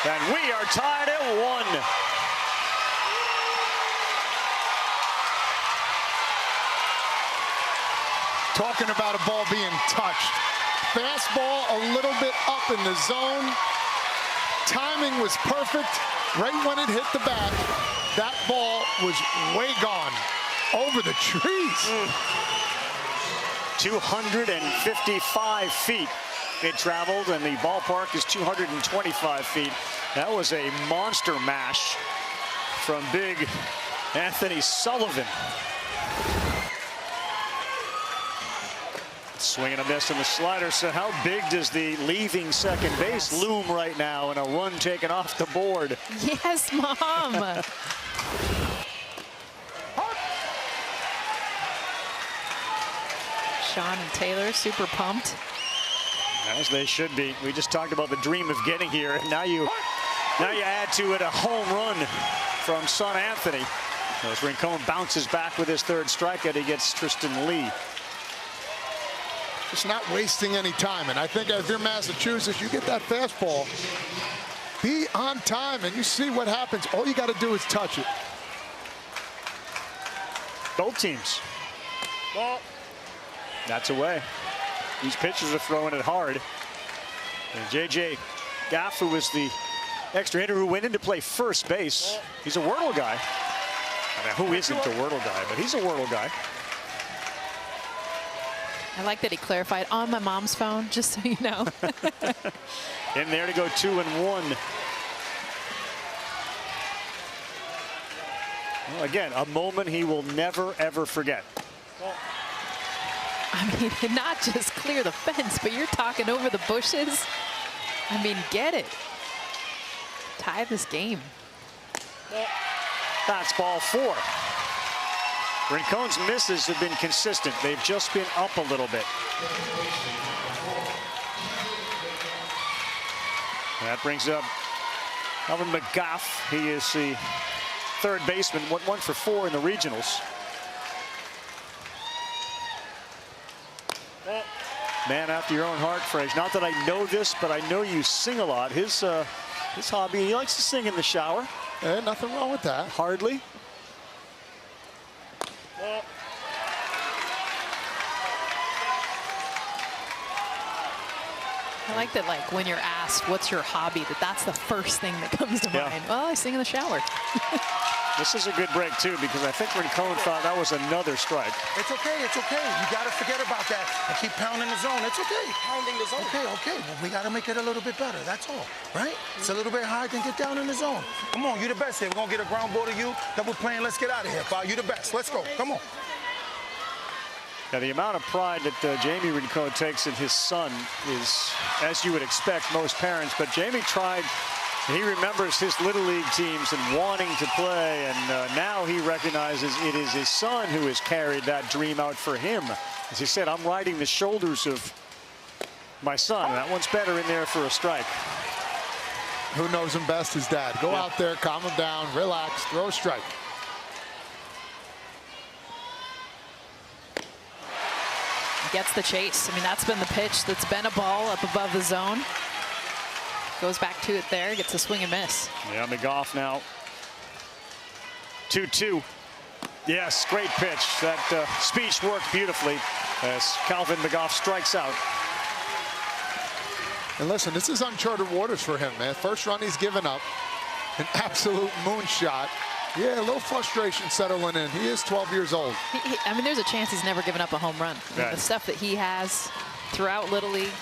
And we are tied at 1. Talking about a ball being touched. Fastball a little bit up in the zone. Timing was perfect. Right when it hit the bat, that ball was way gone. Over the trees. 255 feet it traveled, and the ballpark is 225 feet. That was a monster mash from big Anthony Sullivan. Swinging a miss on the slider. So how big does the leaving second base loom right now, and a run taken off the board? Yes, Mom. Sean and Taylor super pumped. As they should be. We just talked about the dream of getting here, and now you add to it a home run from son Anthony. As Rincon bounces back with his third strikeout, he gets Tristan Lee. Just not wasting any time. And I think if you're Massachusetts, you get that fastball, be on time, and you see what happens. All you got to do is touch it. Both teams. Well, that's away. These pitchers are throwing it hard. And J.J. Gaff, who was the extra hitter who went in to play first base, he's a Wordle guy. I mean, who isn't a Wordle guy? But he's a Wordle guy. I like that he clarified on my mom's phone, just so you know. In there to go 2-1. Well, again, a moment he will never, ever forget. I mean, not just clear the fence, but you're talking over the bushes. I mean, get it. Tie this game. That's ball 4. Rincon's misses have been consistent. They've just been up a little bit. That brings up Alvin McGough. He is the third baseman, went 1 for 4 in the regionals. Man after your own heart, Frazier. Not that I know this, but I know you sing a lot. His hobby, he likes to sing in the shower. Nothing wrong with that. Hardly. I like that, like, when you're asked, what's your hobby, that's the first thing that comes to mind. Well, I sing in the shower. This is a good break, too, because I think Rincon thought that was another strike. It's okay, it's okay. You got to forget about that and keep pounding the zone. It's okay. Pounding the zone. Okay. Well, we got to make it a little bit better. That's all, right? It's a little bit high, then get down in the zone. Come on, you the best here. We're going to get a ground ball to you. Double playing. Let's get out of here, pal. You the best. Let's go. Come on. Now, the amount of pride that Jamie Rincon takes in his son is, as you would expect, most parents. But Jamie tried, he remembers his Little League teams and wanting to play. And now he recognizes it is his son who has carried that dream out for him. As he said, I'm riding the shoulders of My son, that one's better in there for a strike. Who knows him best? His dad. Go out there, calm him down, relax, throw a strike. Gets the chase. I mean, that's been the pitch. That's been a ball up above the zone. Goes back to it there, gets a swing and miss. Yeah, McGough now. 2-2. Yes, great pitch. That speech worked beautifully as Calvin McGough strikes out. And listen, this is uncharted waters for him, man. First run he's given up. An absolute moonshot. Yeah, a little frustration settling in. He is 12 years old. I mean, there's a chance he's never given up a home run. I mean, Right. the stuff that he has throughout Little League.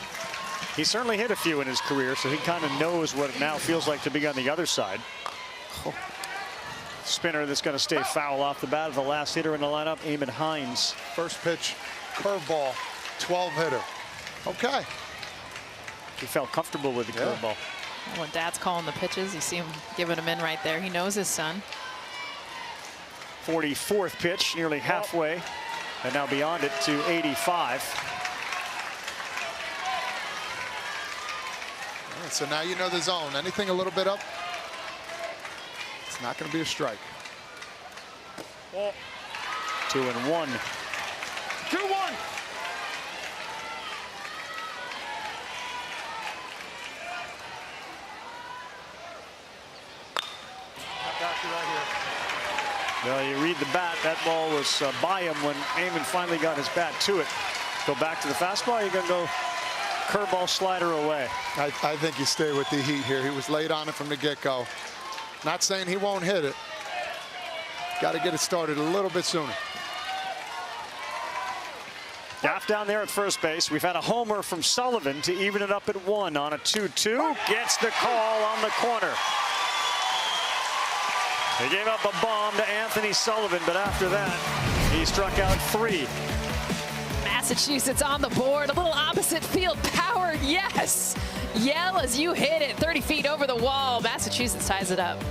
He certainly hit a few in his career, so he kind of knows what it now feels like to be on the other side. Oh. Spinner that's going to stay foul off the bat of the last hitter in the lineup, Eamon Hines. First pitch, curveball, 12 hitter. Okay. He felt comfortable with the curveball. When Dad's calling the pitches, you see him giving them in right there. He knows his son. 44th pitch, nearly halfway, and now beyond it to 85. All right, so now you know the zone. Anything a little bit up, it's not going to be a strike. 2-1. 2-1. Well, you read the bat. That ball was by him when Eamon finally got his bat to it. Go back to the fastball. You're going to go curveball slider away. I think you stay with the heat here. He was late on it from the get-go. Not saying he won't hit it. Got to get it started a little bit sooner. Gaff down there at first base. We've had a homer from Sullivan to even it up at 1 on a 2-2. Gets the call on the corner. He gave up a bomb to Anthony Sullivan, but after that, he struck out 3. Massachusetts on the board. A little opposite field power. Yes. Yell as you hit it 30 feet over the wall. Massachusetts ties it up.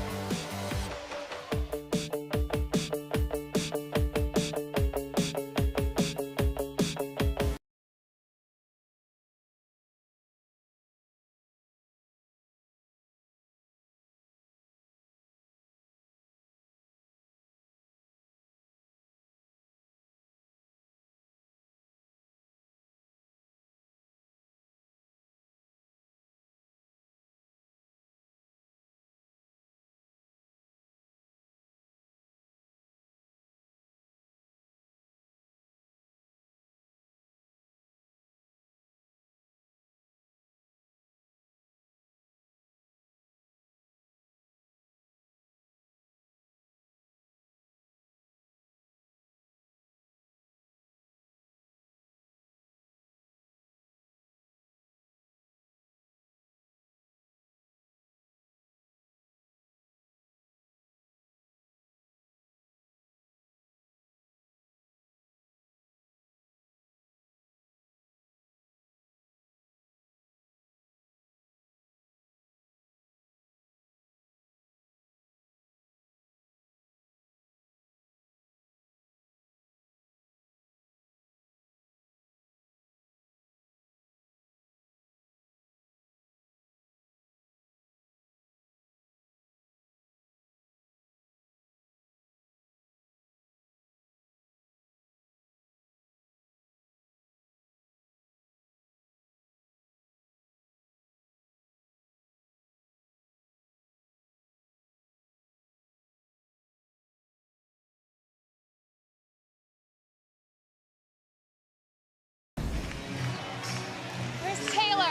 Where's Taylor?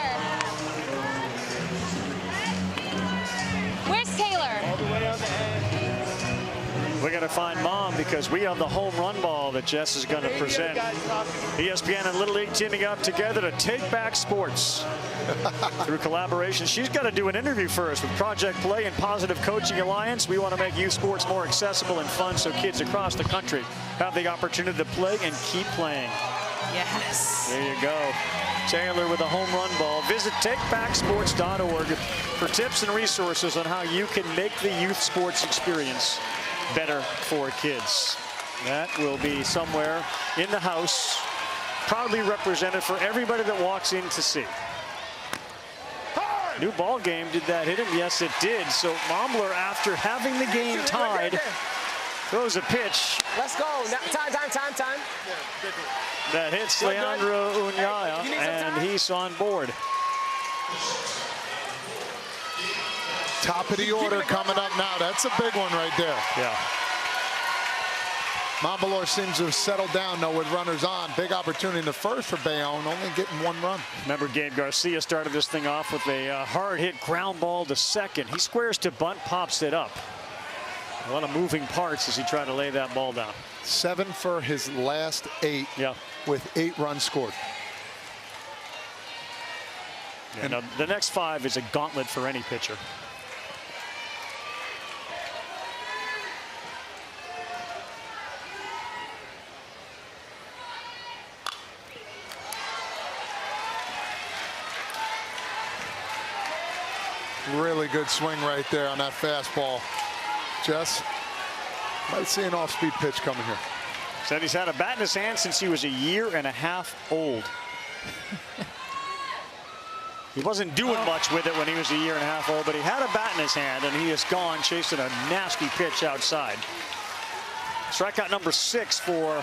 Where's Taylor? All the way on the end. We're going to find Mom because we have the home run ball that Jess is going to present. ESPN and Little League teaming up together to take back sports through collaboration. She's got to do an interview first with Project Play and Positive Coaching Alliance. We want to make youth sports more accessible and fun so kids across the country have the opportunity to play and keep playing. Yes. There you go. Taylor with a home run ball. Visit takebacksports.org for tips and resources on how you can make the youth sports experience better for kids. That will be somewhere in the house, proudly represented for everybody that walks in to see. New ball game. Did that hit him? Yes, it did. So Mombler, after having the game tied, throws a pitch. Let's go. Time. That hits Leandro Uñaya, and he's on board. Top of the order coming up now. That's a big one right there. Yeah. Montbelor seems to have settled down, though, with runners on. Big opportunity in the first for Bayonne, only getting one run. Remember, Gabe Garcia started this thing off with a hard-hit ground ball to second. He squares to bunt, pops it up. A lot of moving parts as he tried to lay that ball down. 7 for his last 8, with 8 runs scored. Yeah, now, the next 5 is a gauntlet for any pitcher. Really good swing right there on that fastball. Jess, might see an off-speed pitch coming here. Said he's had a bat in his hand since he was 1.5 years old. He wasn't doing much with it when he was 1.5 years old, but he had a bat in his hand, and he is gone chasing a nasty pitch outside. Strikeout number 6 for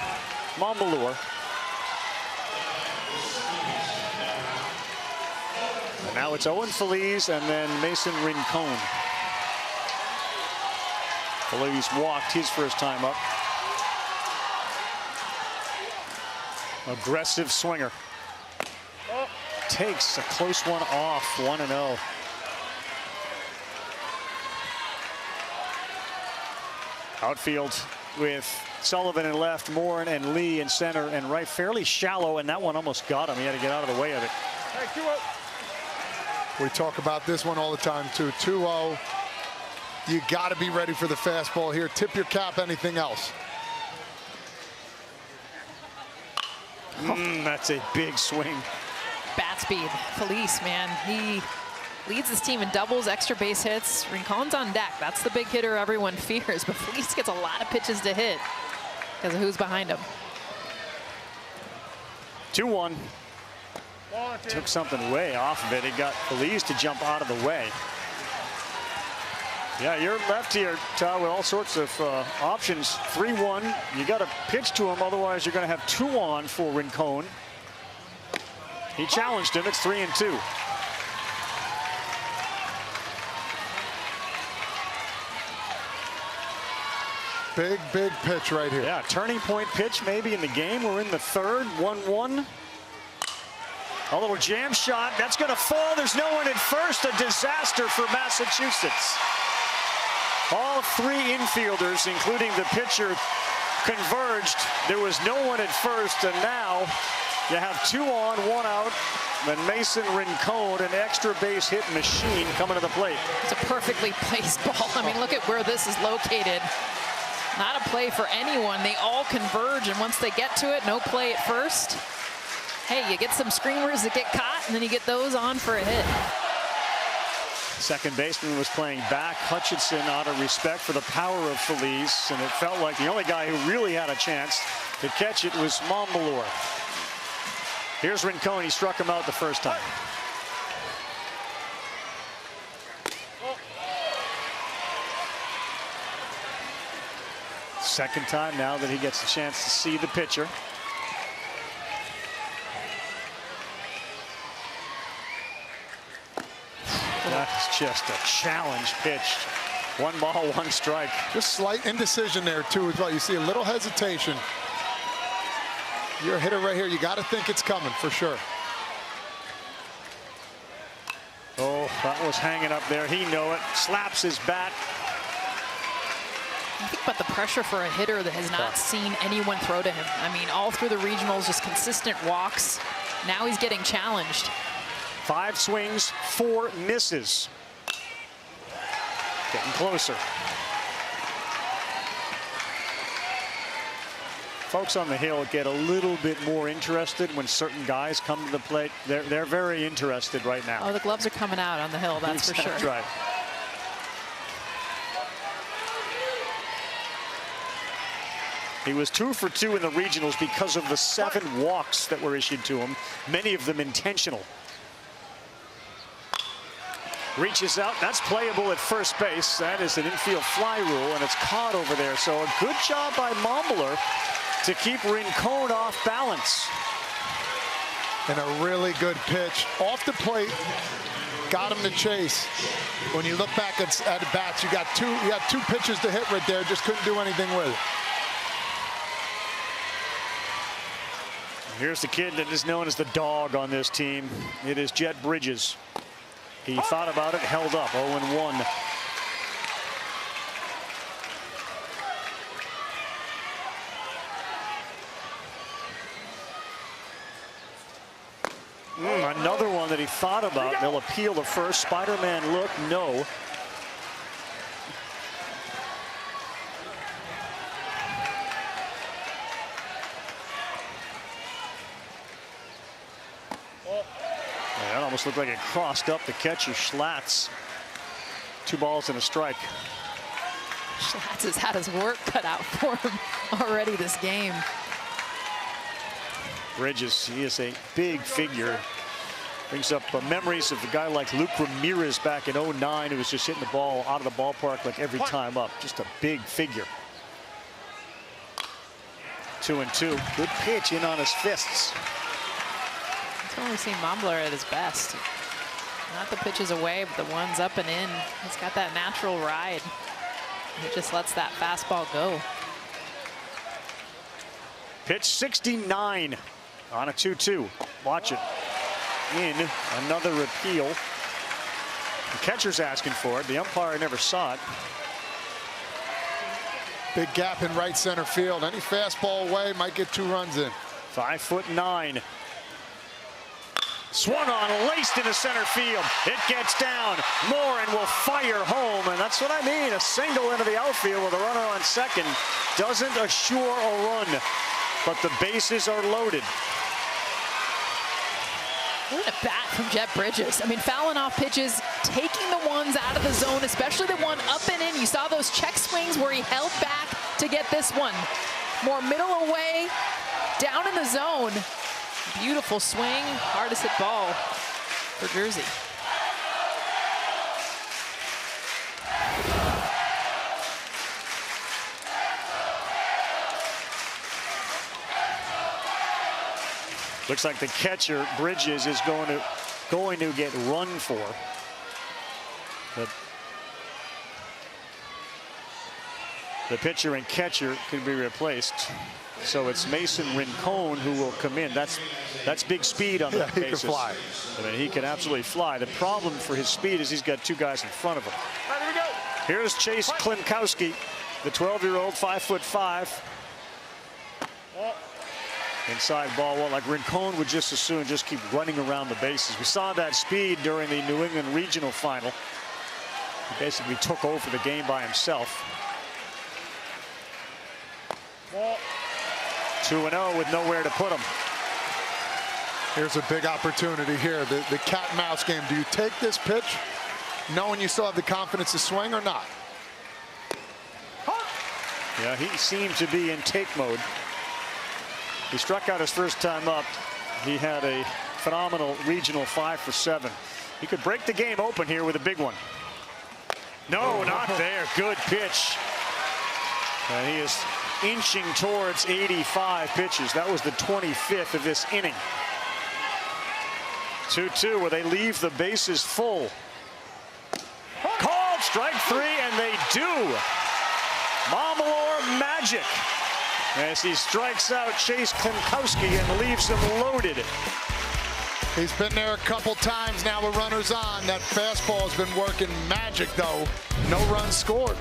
Montbelor. Now it's Owen Feliz and then Mason Rincon. Feliz walked his first time up. Aggressive swinger. Takes a close one off, 1-0. Outfield with Sullivan in left, Morin and Lee in center and right, fairly shallow, and that one almost got him. He had to get out of the way of it. We talk about this one all the time, too. 2-0. You got to be ready for the fastball here. Tip your cap, anything else. That's a big swing. Bat speed. Feliz, man, he leads his team in doubles, extra base hits. Rincon's on deck. That's the big hitter everyone fears, but Feliz gets a lot of pitches to hit because of who's behind him. 2-1. Took something way off of it. It got Feliz to jump out of the way. Yeah, you're left here, Todd, with all sorts of options. 3-1. You got to pitch to him, otherwise you're going to have 2 on for Rincon. He challenged him. It's 3-2. Big pitch right here. Yeah, turning point pitch maybe in the game. We're in the third. 1-1. A little jam shot. That's going to fall. There's no one at first. A disaster for Massachusetts. All 3 infielders, including the pitcher, converged. There was no one at first, and now you have 2 on, 1 out. And Mason Rincon, an extra base hit machine, coming to the plate. It's a perfectly placed ball. I mean, look at where this is located. Not a play for anyone. They all converge, and once they get to it, no play at first. Hey, you get some screamers that get caught, and then you get those on for a hit. Second baseman was playing back. Hutchinson, out of respect for the power of Feliz, and it felt like the only guy who really had a chance to catch it was Montbelor. Here's Rincon. He struck him out the first time. Second time now that he gets a chance to see the pitcher. That's just a challenge pitch. 1 ball, 1 strike. Just slight indecision there, too, as well. You see a little hesitation. You're a hitter right here. You got to think it's coming for sure. Oh, that was hanging up there. He knew it. Slaps his bat. I think about the pressure for a hitter that has not seen anyone throw to him. I mean, all through the regionals, just consistent walks. Now he's getting challenged. 5 swings, 4 misses. Getting closer. Folks on the Hill get a little bit more interested when certain guys come to the plate. They're very interested right now. Oh, the gloves are coming out on the Hill, that's for sure. That's right. He was 2 for 2 in the regionals because of the 7 walks that were issued to him, many of them intentional. Reaches out. That's playable at first base. That is an infield fly rule, and it's caught over there. So a good job by Mombler to keep Rincon off balance. And a really good pitch off the plate. Got him to chase. When you look back at the bats, you got two pitches to hit right there. Just couldn't do anything with it. Here's the kid that is known as the dog on this team. It is Jet Bridges. He thought about it, held up, 0-1. Another one that he thought about. They'll appeal the first. Spider-Man look, no. That almost looked like it crossed up the catcher, Schlatt's. 2 balls and a strike. Schlatt's has had his work cut out for him already this game. Bridges, he is a big figure. Brings up memories of a guy like Luke Ramirez back in '09 who was just hitting the ball out of the ballpark like every time up. Just a big figure. 2-2. Good pitch in on his fists. That's when we've seen Mombler at his best. Not the pitches away, but the ones up and in. He's got that natural ride. He just lets that fastball go. Pitch 69 on a 2-2. Watch it. In another appeal. The catcher's asking for it. The umpire never saw it. Big gap in right center field. Any fastball away might get 2 runs in. 5'9". Swung on, laced into center field. It gets down. Morin will fire home, and that's what I mean. A single into the outfield with a runner on second doesn't assure a run, but the bases are loaded. What a bat from Jet Bridges. I mean, fouling off pitches, taking the ones out of the zone, especially the one up and in. You saw those check swings where he held back to get this one. More middle away, down in the zone. Beautiful swing, hardest hit ball for Jersey. Looks like the catcher, Bridges, is going to get run for. The pitcher and catcher could be replaced. So it's Mason Rincon who will come in. That's big speed on that basis. He can fly. I mean, he can absolutely fly. The problem for his speed is he's got 2 guys in front of him. Here's Chase Klimkowski, the 12-year-old, 5'5". Inside ball, well, like Rincon would just as soon just keep running around the bases. We saw that speed during the New England Regional Final. He basically took over the game by himself. 2-0 with nowhere to put him. Here's a big opportunity here. The cat and mouse game. Do you take this pitch knowing you still have the confidence to swing or not? Yeah, he seemed to be in take mode. He struck out his first time up. He had a phenomenal regional 5 for 7. He could break the game open here with a big one. No, not there. Good pitch. And he is inching towards 85 pitches. That was the 25th of this inning. 2-2 where they leave the bases full. Called strike 3, and they do. Mombler magic as he strikes out Chase Klimkowski and leaves him loaded. He's been there a couple times now with runners on. That fastball has been working magic, though. No runs scored.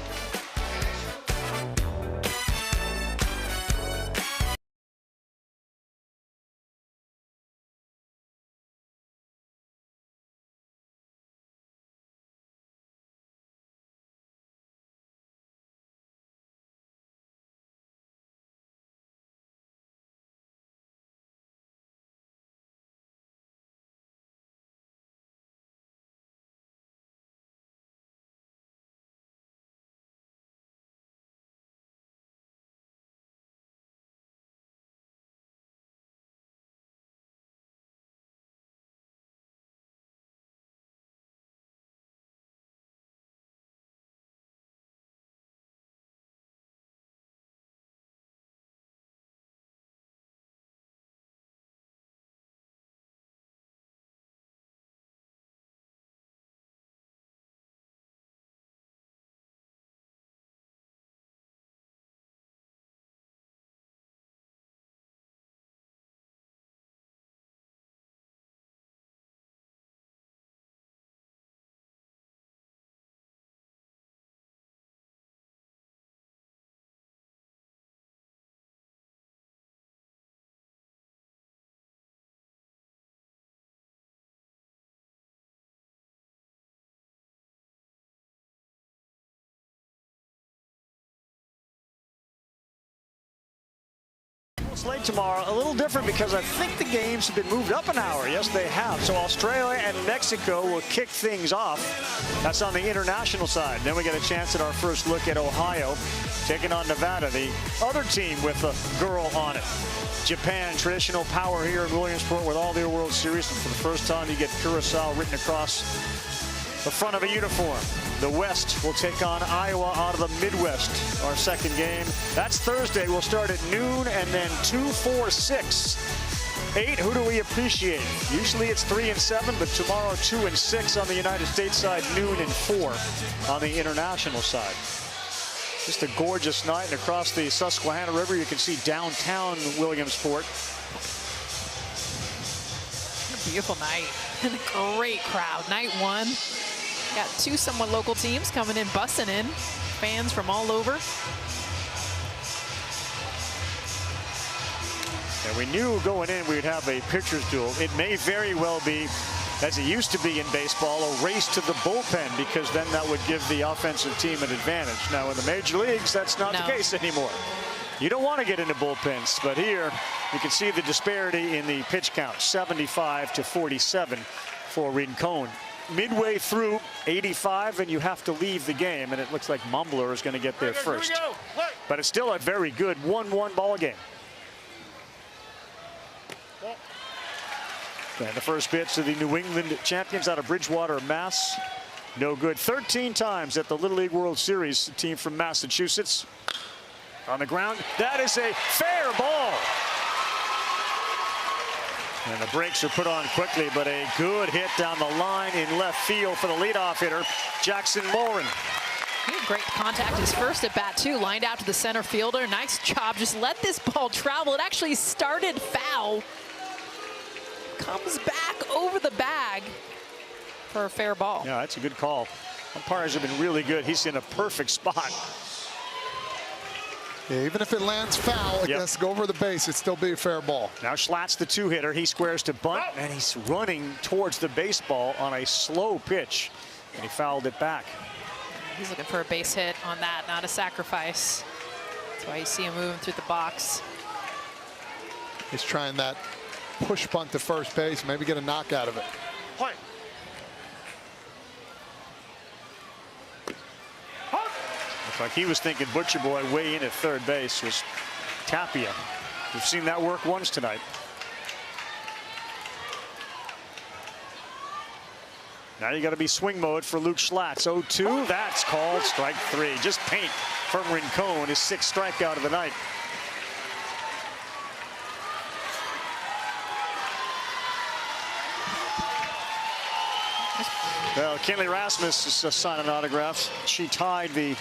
Slate tomorrow, a little different because I think the games have been moved up an hour. Yes, they have. So Australia and Mexico will kick things off. That's on the international side. Then we get a chance at our first look at Ohio taking on Nevada, the other team with a girl on it. Japan, traditional power here in Williamsport with all their World Series. And for the first time, you get Curacao written across the front of a uniform. The West will take on Iowa out of the Midwest. Our second game. That's Thursday. We'll start at noon and then 2, 4, 6, 8. Who do we appreciate? Usually it's 3 and 7, but tomorrow 2 and 6 on the United States side, noon and 4 on the international side. Just a gorgeous night, and across the Susquehanna River, you can see downtown Williamsport. A beautiful night and a great crowd. Night one. Got 2 somewhat local teams coming in, busting in. Fans from all over. And we knew going in we'd have a pitcher's duel. It may very well be, as it used to be in baseball, a race to the bullpen, because then that would give the offensive team an advantage. Now in the major leagues, that's not the case anymore. You don't want to get into bullpens, but here you can see the disparity in the pitch count, 75-47 for Rincon. Midway through 85, and you have to leave the game, and it looks like Mumbler is going to get there first. But it's still a very good 1-1 ball game. And the first pitch to the New England champions out of Bridgewater, Mass. No good. 13 times at the Little League World Series. The team from Massachusetts on the ground. That is a fair ball. And the brakes are put on quickly, but a good hit down the line in left field for the leadoff hitter, Jackson Morin. He had great contact his first at bat too. Lined out to the center fielder. Nice job. Just let this ball travel. It actually started foul. Comes back over the bag for a fair ball. Yeah, that's a good call. Umpires have been really good. He's in a perfect spot. Yeah, even if it lands foul, it has to go over the base. It'd still be a fair ball. Now Schlatt's the 2-hitter. He squares to bunt, and he's running towards the baseball on a slow pitch, and he fouled it back. He's looking for a base hit on that, not a sacrifice. That's why you see him moving through the box. He's trying that push bunt to first base, maybe get a knock out of it. Looks like he was thinking Butcher Boy way in at third base was Tapia. We've seen that work once tonight. Now you got to be swing mode for Luke Schlatt. 0-2, that's called strike 3. Just paint from Rincon, his 6th strikeout of the night. Well, Kinley Rasmus is signing autographs. She tied the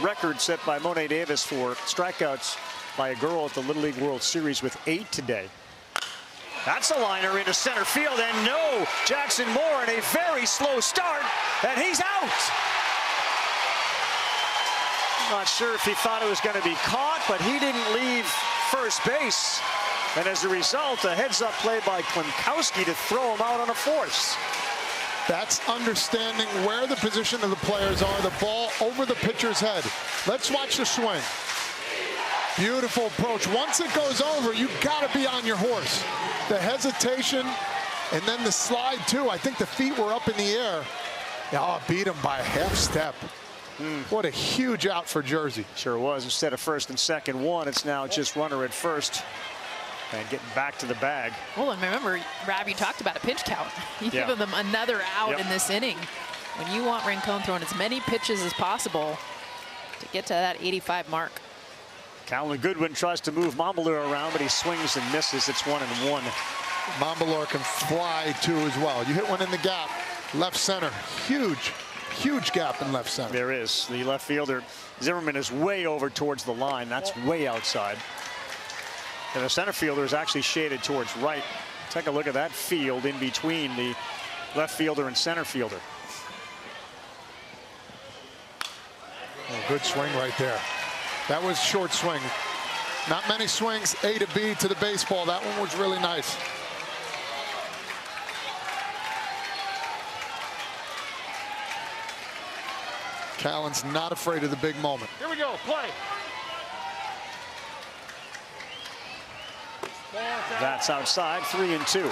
record set by Monet Davis for strikeouts by a girl at the Little League World Series with 8 today. That's a liner into center field, and no, Jackson Morin, a very slow start, and he's out. I'm not sure if he thought it was going to be caught, but he didn't leave first base. And as a result, a heads-up play by Klinkowski to throw him out on a force. That's understanding where the position of the players are. The ball over the pitcher's head. Let's watch the swing. Beautiful approach. Once it goes over, you got to be on your horse. The hesitation and then the slide too. I think the feet were up in the air. Oh, beat him by a half step. What a huge out for Jersey. Sure was. Instead of first and second one, it's now just runner at first. And getting back to the bag. Well, and remember, Rav, you talked about a pitch count. You give them another out in this inning. When you want Rincon throwing as many pitches as possible to get to that 85 mark. Calvin Goodwin tries to move Mombler around, but he swings and misses. It's 1-1. Mombler can fly too as well. You hit one in the gap, left center. Huge, huge gap in left center. There is. The left fielder, Zimmerman, is way over towards the line. That's way outside. And the center fielder is actually shaded towards right. Take a look at that field in between the left fielder and center fielder. Oh, good swing right there. That was short swing. Not many swings A to B to the baseball. That one was really nice. Callan's not afraid of the big moment. Here we go, play. That's outside, 3-2.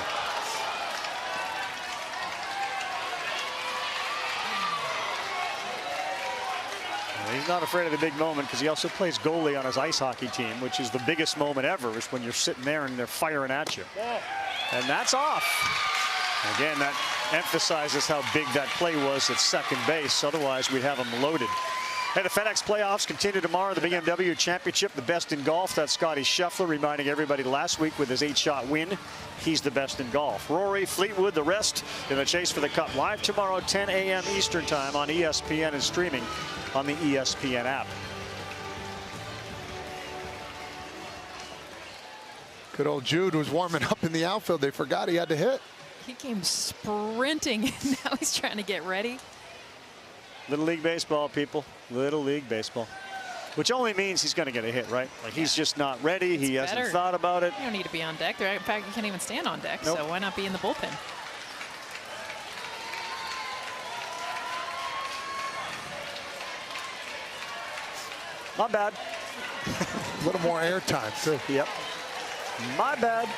He's not afraid of the big moment because he also plays goalie on his ice hockey team, which is the biggest moment ever, is when you're sitting there and they're firing at you. And that's off. Again, that emphasizes how big that play was at second base. Otherwise, we'd have him loaded. Hey, the FedEx playoffs continue tomorrow. The BMW Championship, the best in golf. That's Scotty Scheffler reminding everybody last week with his 8-shot win. He's the best in golf. Rory, Fleetwood, the rest in the chase for the Cup. Live tomorrow, 10 a.m. Eastern time on ESPN and streaming on the ESPN app. Good old Jude was warming up in the outfield. They forgot he had to hit. He came sprinting, and now he's trying to get ready. Little League Baseball, people. Little League Baseball. Which only means he's going to get a hit, right? Like, he's just not ready. He hasn't thought about it. You don't need to be on deck. In fact, you can't even stand on deck, so why not be in the bullpen? Not bad. A little more airtime, too. Yep. My bad.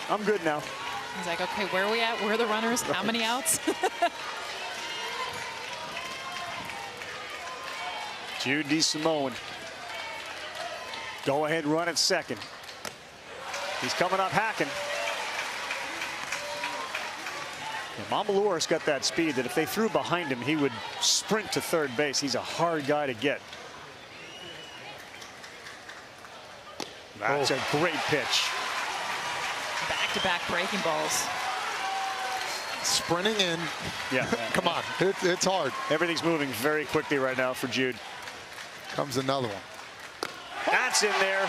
I'm good now. He's like, okay, where are we at? Where are the runners? How many outs? Jude DeSimone. Go ahead run at second. He's coming up hacking. Montemalure's got that speed that if they threw behind him, he would sprint to third base. He's a hard guy to get. That's a great pitch. Back-to-back breaking balls. Sprinting in. Yeah. Come on. It's hard. Everything's moving very quickly right now for Jude. Comes another one. That's in there.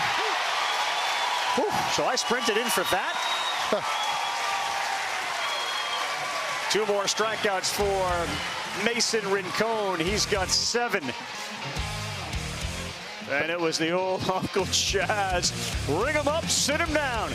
Whew. So I sprinted in for that. 2 more strikeouts for Mason Rincon. He's got 7. And it was the old Uncle Chaz. Ring him up, sit him down.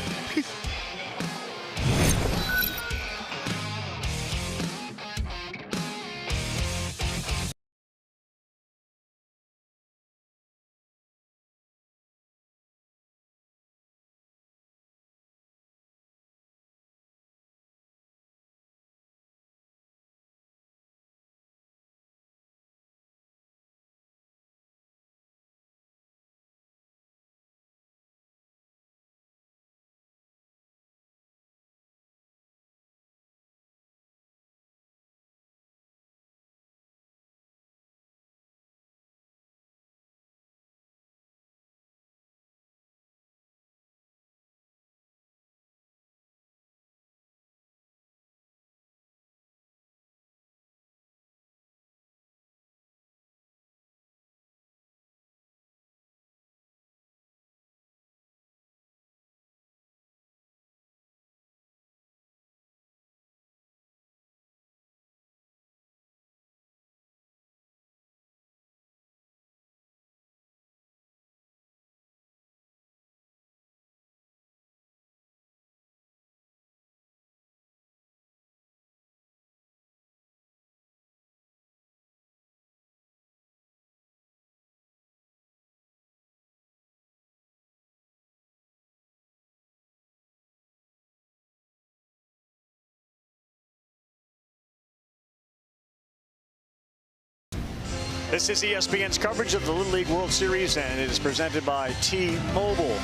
This is ESPN's coverage of the Little League World Series, and it is presented by T-Mobile.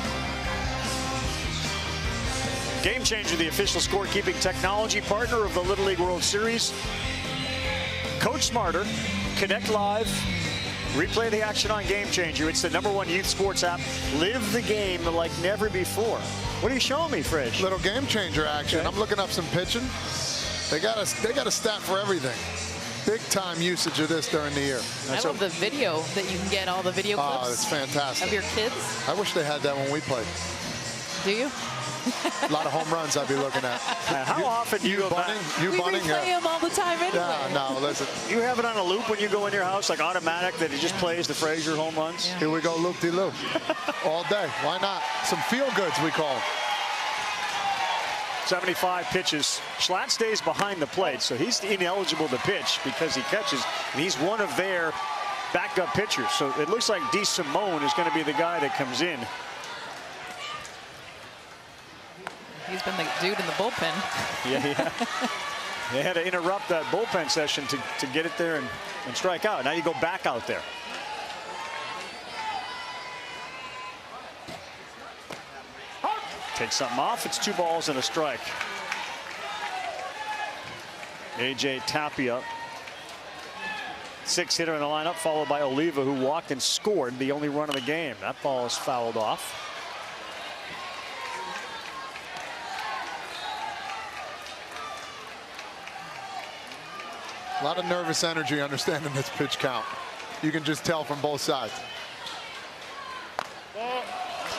Game Changer, the official scorekeeping technology partner of the Little League World Series. Coach smarter, connect live, replay the action on Game Changer. It's the #1 youth sports app. Live the game like never before. What are you showing me, Fridge? Little Game Changer action. Okay. I'm looking up some pitching. They got a stat for everything. Big time usage of this during the year. I love the video that you can get, all the video clips. Oh, it's fantastic. Of your kids. I wish they had that when we played. Do you? A lot of home runs I'd be looking at. How often do you go bunting? back? You we bunting? play them all the time anyway. Yeah, no, listen. You have it on a loop when you go in your house, like automatic, that it just plays the Frazier home runs? Yeah. Here we go, loop-de-loop. All day. Why not? Some feel-goods, we call them. 75 pitches. Schlatt stays behind the plate, so he's ineligible to pitch because he catches, and he's one of their backup pitchers. So it looks like DeSimone is going to be the guy that comes in. He's been the dude in the bullpen. Yeah. They had to interrupt that bullpen session to get it there and strike out. Now you go back out there. Take something off. It's 2 balls and a strike. A.J. Tapia, 6th hitter in the lineup, followed by Oliva, who walked and scored the only run of the game. That ball is fouled off. A lot of nervous energy understanding this pitch count. You can just tell from both sides.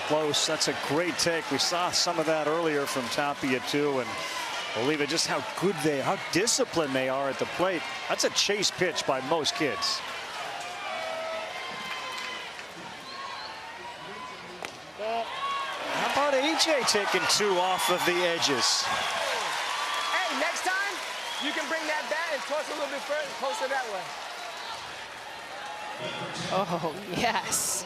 Close. That's a great take. We saw some of that earlier from Tapia too, and Oliva, just how good how disciplined they are at the plate. That's a chase pitch by most kids. How about AJ taking 2 off of the edges? Hey, next time you can bring that bat and toss a little bit further, closer that way. Oh, yes.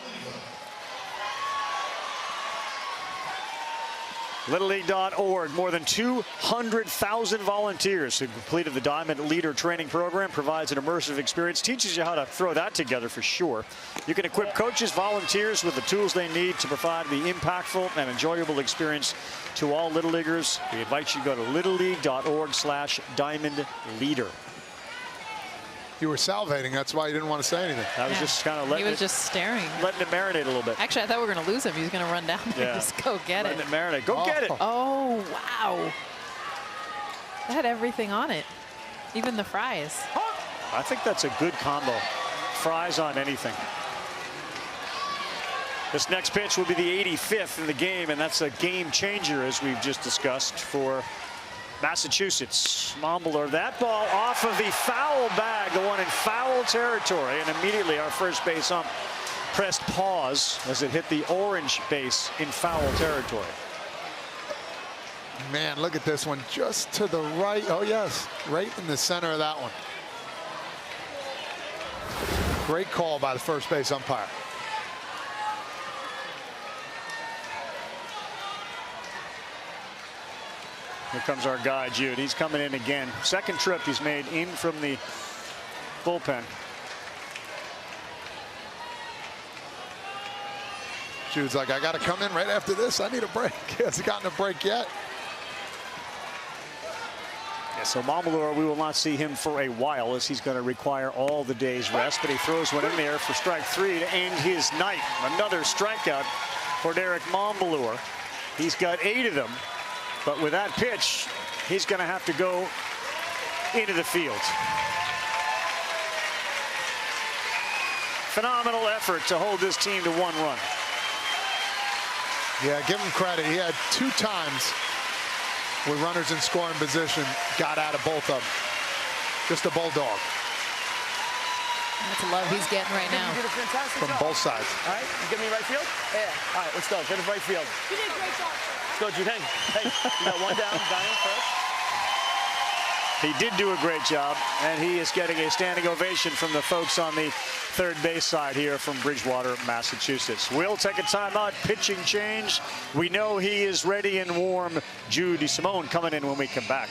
LittleLeague.org, more than 200,000 volunteers who completed the Diamond Leader training program, provides an immersive experience, teaches you how to throw that together for sure. You can equip coaches, volunteers with the tools they need to provide the impactful and enjoyable experience to all Little Leaguers. We invite you to go to LittleLeague.org/Diamond Leader. You were salivating. That's why you didn't want to say anything. I was just kind of letting He was just staring. Letting it marinate a little bit. Actually, I thought we were going to lose him. He was going to run down there and just go get letting it. it marinate. Go get it. Oh, wow. That had everything on it. Even the fries. I think that's a good combo. Fries on anything. This next pitch will be the 85th in the game, and that's a game changer, as we've just discussed, for Massachusetts. Mumbler, that ball off of the foul bag, the one in foul territory, and immediately our first base ump pressed pause as it hit the orange base in foul territory. Man, look at this one, just to the right. Oh yes, right in the center of that one. Great call by the first base umpire. Here comes our guy, Jude. He's coming in again. Second trip he's made in from the bullpen. Jude's like, I got to come in right after this. I need a break. He hasn't gotten a break yet. Yeah, so Mumbler, we will not see him for a while, as he's going to require all the day's rest, but he throws one in there for strike 3 to end his night. Another strikeout for Derek Mumbler. He's got 8 of them. But with that pitch, he's going to have to go into the field. Phenomenal effort to hold this team to 1 run. Yeah, give him credit. He had 2 times with runners in scoring position, got out of both of them. Just a bulldog. That's the love he's getting right now. You did a fantastic From job. both sides. All right, you get me right field? Yeah. All right, let's go. Get it right field. You did a great job. Let's go, Jude. Hey, you got 1 down. Bayonne first. He did do a great job, and he is getting a standing ovation from the folks on the third base side here from Bridgewater, Massachusetts. We'll take a timeout, pitching change. We know he is ready and warm. Jude DeSimone coming in when we come back.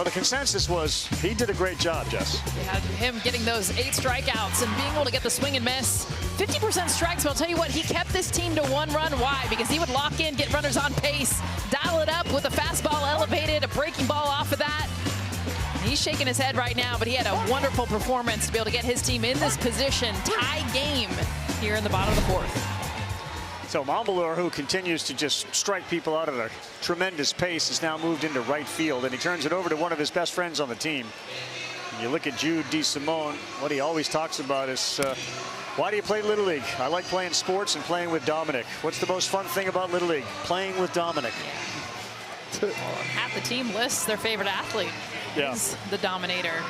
Well, the consensus was he did a great job, Jess. Yeah, him getting those 8 strikeouts and being able to get the swing and miss. 50% strikes, but I'll tell you what, he kept this team to 1 run. Why? Because he would lock in, get runners on pace, dial it up with a fastball elevated, a breaking ball off of that. He's shaking his head right now, but he had a wonderful performance to be able to get his team in this position. Tie game here in the bottom of the 4th. So Montbellier, who continues to just strike people out at a tremendous pace, has now moved into right field, and he turns it over to one of his best friends on the team. And you look at Jude DeSimone, what he always talks about is, why do you play Little League? I like playing sports and playing with Dominic. What's the most fun thing about Little League? Playing with Dominic. Well, half the team lists their favorite athlete. Yeah. He's the dominator.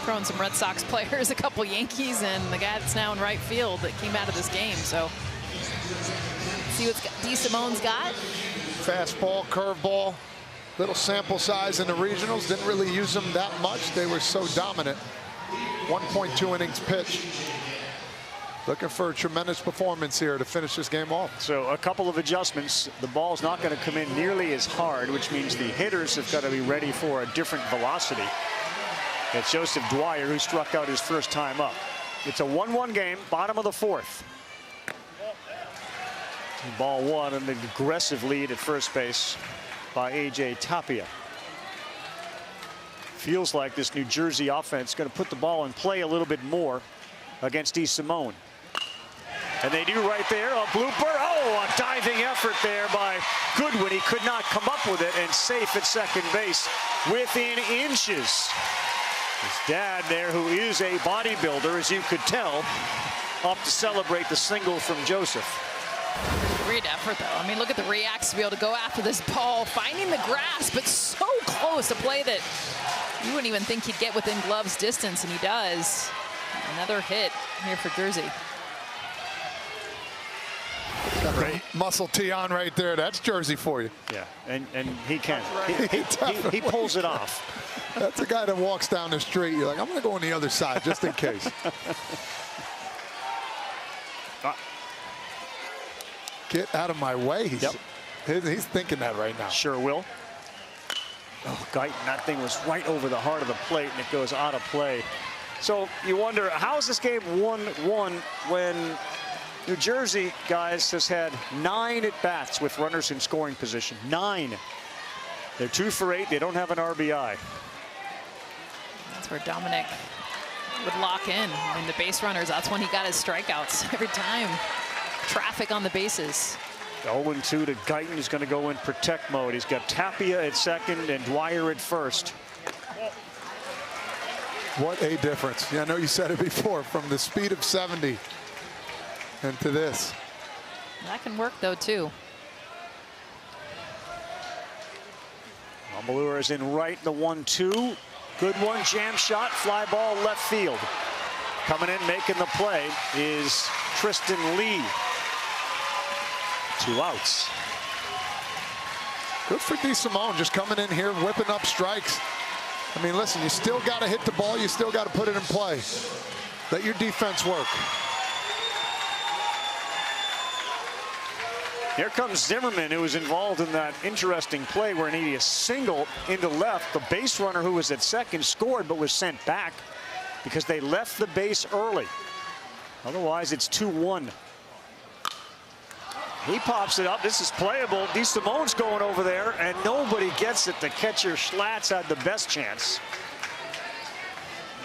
Throwing some Red Sox players, a couple Yankees, and the guy that's now in right field that came out of this game. So see what DeSimone's got. Fastball, curveball, little sample size in the regionals. Didn't really use them that much. They were so dominant. 1.2 innings pitched. Looking for a tremendous performance here to finish this game off. So a couple of adjustments. The ball's not going to come in nearly as hard, which means the hitters have got to be ready for a different velocity. It's Joseph Dwyer who struck out his first time up. It's a 1-1 game, bottom of the 4th. Ball 1 and an aggressive lead at first base by A.J. Tapia. Feels like this New Jersey offense is going to put the ball in play a little bit more against DeSimone. And they do right there, a blooper. Oh, a diving effort there by Goodwin. He could not come up with it, and safe at second base within inches. His dad there, who is a bodybuilder, as you could tell, up to celebrate the single from Joseph. Great effort, though. I mean, look at the reacts to be able to go after this ball, finding the grass, but so close, a play that you wouldn't even think he'd get within gloves distance, and he does. Another hit here for Jersey. Great muscle tee on right there. That's Jersey for you. Yeah, and he can. He pulls it off. That's a guy that walks down the street. You're like, I'm going to go on the other side just in case. Get out of my way. He's thinking that right now. Sure will. Oh, Guyton, that thing was right over the heart of the plate, and it goes out of play. So you wonder, how is this game 1-1 when New Jersey, guys, has had 9 at-bats with runners in scoring position. 9. They're 2 for 8. They don't have an RBI. That's where Dominic would lock in. I mean, the base runners, that's when he got his strikeouts every time. Traffic on the bases. 0-2 to Guyton. He's going to go in protect mode. He's got Tapia at second and Dwyer at first. What a difference. Yeah, I know you said it before, from the speed of 70 and to this. That can work, though, too. Montbellier is in right, the 1-2. Good one, jam shot, fly ball left field. Coming in, making the play is Tristan Lee. 2 outs. Good for DeSimone, just coming in here, whipping up strikes. I mean, listen, you still got to hit the ball. You still got to put it in play. Let your defense work. Here comes Zimmerman, who was involved in that interesting play where he needed a single into left. The base runner who was at second scored but was sent back because they left the base early. Otherwise, it's 2-1. He pops it up. This is playable. DeSimone's going over there, and nobody gets it. The catcher Schlatt's had the best chance.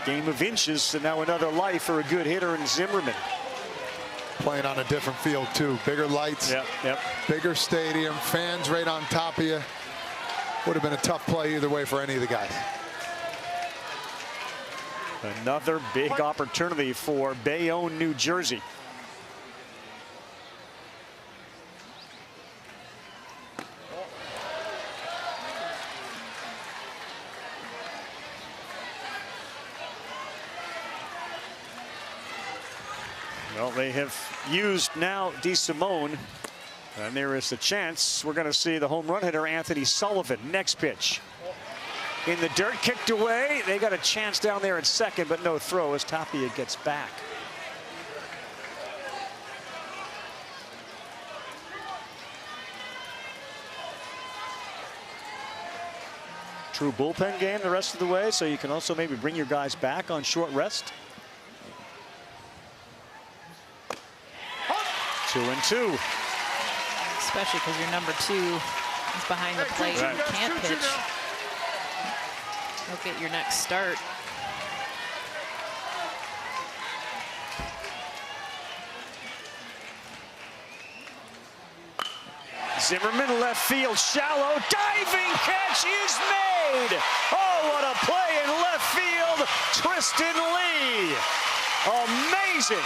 Game of inches, and now another life for a good hitter in Zimmerman. Playing on a different field, too. Bigger lights, bigger stadium, fans right on top of you. Would have been a tough play either way for any of the guys. Another big opportunity for Bayonne, New Jersey. Well, they have used now DeSimone, and there is a chance we're going to see the home run hitter Anthony Sullivan. Next pitch. In the dirt, kicked away. They got a chance down there at second, but no throw as Tapia gets back. true bullpen game the rest of the way, so you can also maybe bring your guys back on short rest. 2-2. Especially because your number 2 is behind the plate and can't pitch. You'll get your next start. Zimmerman left field shallow, diving catch is made. Oh, what a play in left field. Tristan Lee. Amazing.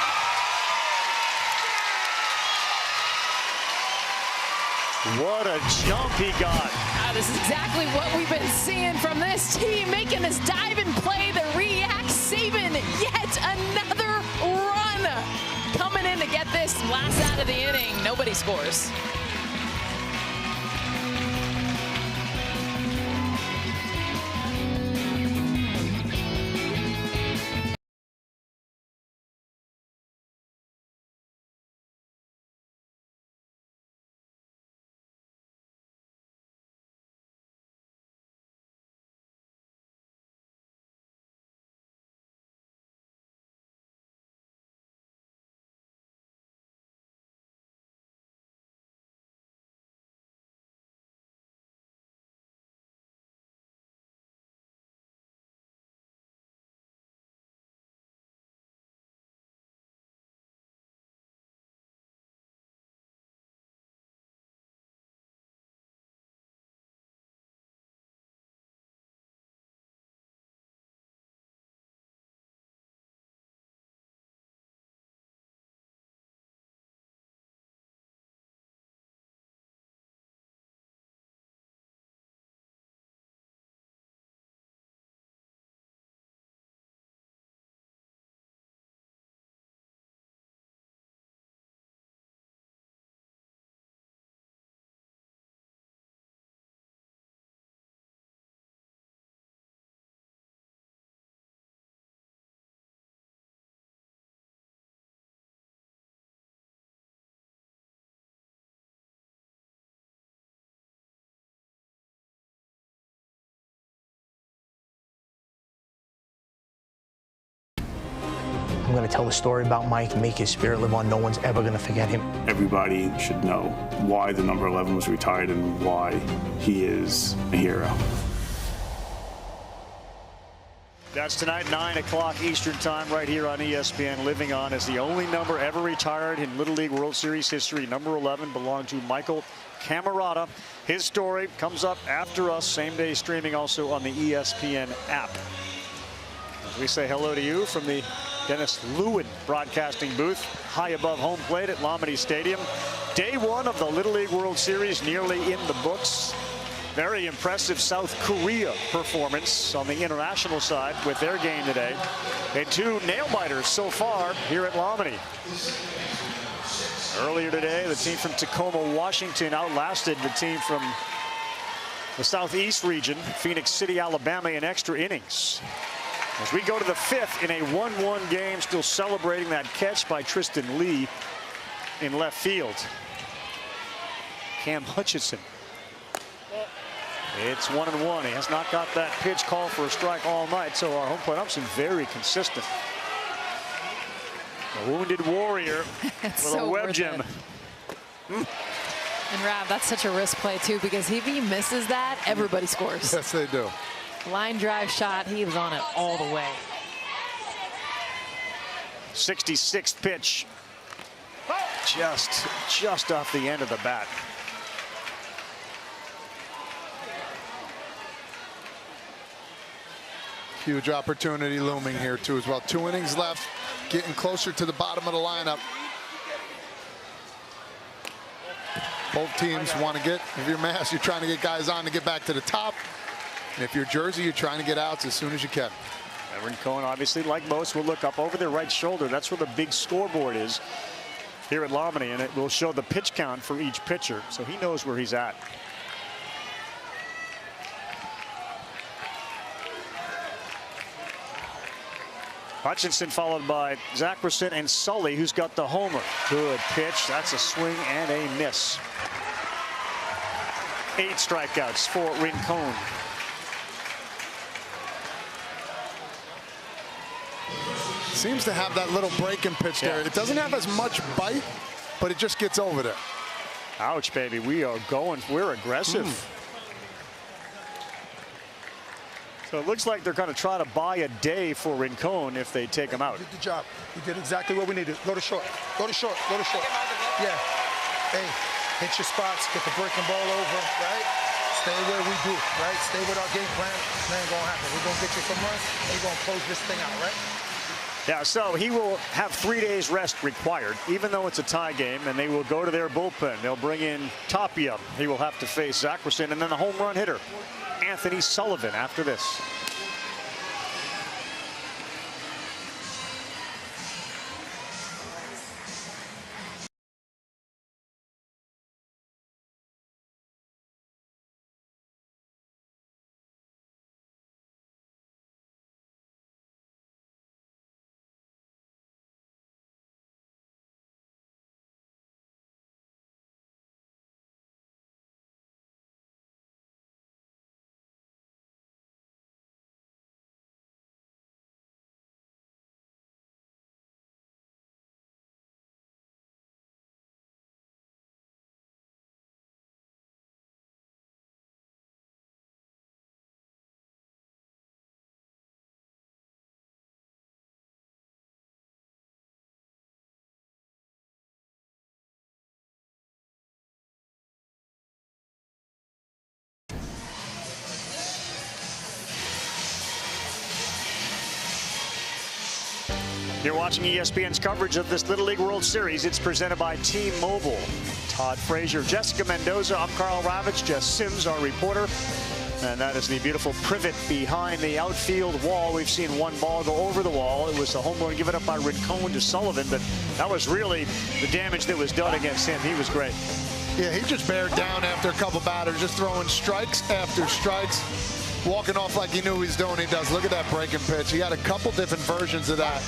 What a jump he got. This is exactly what we've been seeing from this team, making this dive and play the react, saving yet another run. Coming in to get this last out of the inning. Nobody scores. I'm going to tell the story about Mike and make his spirit live on. No one's ever going to forget him. Everybody should know why the number 11 was retired and why he is a hero. That's tonight, 9 o'clock Eastern time, right here on ESPN. Living On is the only number ever retired in Little League World Series history. Number 11 belonged to Michael Camerata. His story comes up after us, same day streaming also on the ESPN app. As we say hello to you from the Dennis Lewin broadcasting booth, high above home plate at Lomity Stadium. Day 1 of the Little League World Series nearly in the books. Very impressive South Korea performance on the international side with their game today. And 2 nail-biters so far here at Lomity. Earlier today, the team from Tacoma, Washington outlasted the team from the Southeast region, Phoenix City, Alabama, in extra innings. As we go to the 5th in a 1-1 game, still celebrating that catch by Tristan Lee in left field. Cam Hutchinson. It's 1-1. He has not got that pitch call for a strike all night, so our home plate ump's been very consistent. A wounded warrior with so a web gem. And Rav, that's such a risk play too, because if he misses that, everybody scores. Yes, they do. Line drive shot, he was on it all the way. 66th pitch. Just off the end of the bat. Huge opportunity looming here too as well. 2 innings left, getting closer to the bottom of the lineup. Both teams want to get, if you're Mass, you're trying to get guys on to get back to the top. And if you're Jersey, you're trying to get outs as soon as you can. Everett Cohen, obviously, like most, will look up over their right shoulder. That's where the big scoreboard is here at Lomity, and it will show the pitch count for each pitcher, so he knows where he's at. Hutchinson followed by Zackerson and Sully, who's got the homer. Good pitch. That's a swing and a miss. 8 strikeouts for Rincon. Seems to have that little breaking pitch there. It doesn't have as much bite, but it just gets over there. Ouch, baby. We are going. We're aggressive. So it looks like they're going to try to buy a day for Rincon if they take him out. Did the job. He did exactly what we needed. Go to short. Go to short. Go to short. Yeah. Hey, hit your spots. Get the breaking ball over, right? Stay where we do, right? Stay with our game plan. That ain't going to happen. We're going to get you some runs. We're going to close this thing out, right? Yeah, so he will have 3 days rest required, even though it's a tie game, and they will go to their bullpen. They'll bring in Tapia. He will have to face Zackerson, and then the home run hitter, Anthony Sullivan, after this. You're watching ESPN's coverage of this Little League World Series. It's presented by T-Mobile. Todd Frazier, Jessica Mendoza, I'm Carl Ravitch, Jess Sims, our reporter. And that is the beautiful privet behind the outfield wall. We've seen one ball go over the wall. It was the home run given up by Rincon to Sullivan, but that was really the damage that was done against him. He was great. Yeah, he just bared down after a couple batters, just throwing strikes after strikes. Walking off like he knew he was doing. He does. Look at that breaking pitch. He had a couple different versions of that.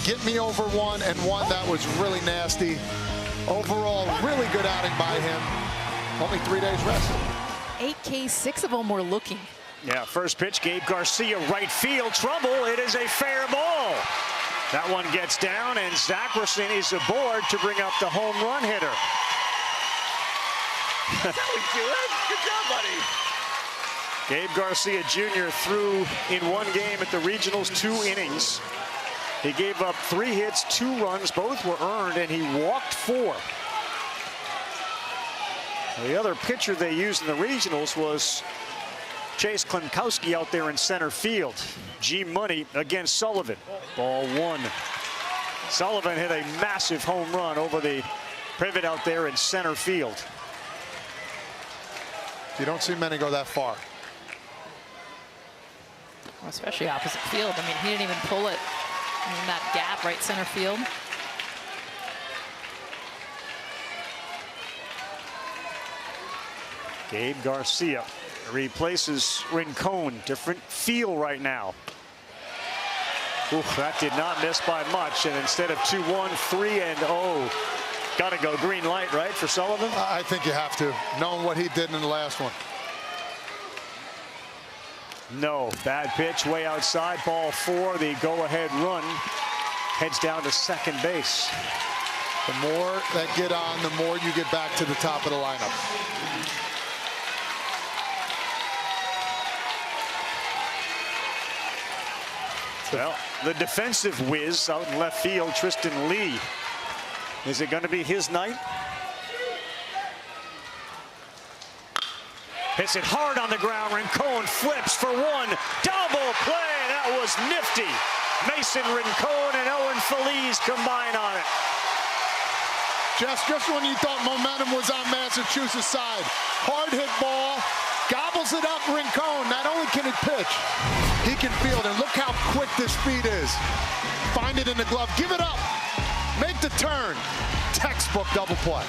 Get me over one, and one that was really nasty. Overall, really good outing by him. Only 3 days rest. 8 Ks, 6 of them were looking. Yeah, first pitch, Gabe Garcia, right field, trouble. It is a fair ball. That one gets down, and Zackerson is aboard to bring up the home run hitter. That's how we do it. Good job, buddy. Gabe Garcia Jr. threw in one game at the regionals 2 innings. He gave up 3 hits, 2 runs, both were earned, and he walked 4. The other pitcher they used in the regionals was Chase Klinkowski out there in center field. G Money against Sullivan. Ball 1. Sullivan hit a massive home run over the privet out there in center field. You don't see many go that far. Especially opposite field. I mean, he didn't even pull it in that gap right center field. Gabe Garcia replaces Rincon. Different feel right now. Oof, that did not miss by much. And instead of 2-1, 3-0. Got to go green light, right, for Sullivan? I think you have to, knowing what he did in the last one. No, bad pitch way outside. Ball 4, the go-ahead run heads down to second base. The more that get on, the more you get back to the top of the lineup. Well, the defensive whiz out in left field, Tristan Lee. Is it going to be his night? Hits it hard on the ground. Rincon flips for 1. Double play. That was nifty. Mason Rincon and Owen Feliz combine on it. Just when you thought momentum was on Massachusetts' side. Hard hit ball. Gobbles it up, Rincon. Not only can he pitch, he can field. And look how quick this speed is. Find it in the glove. Give it up. Make the turn. Textbook double play.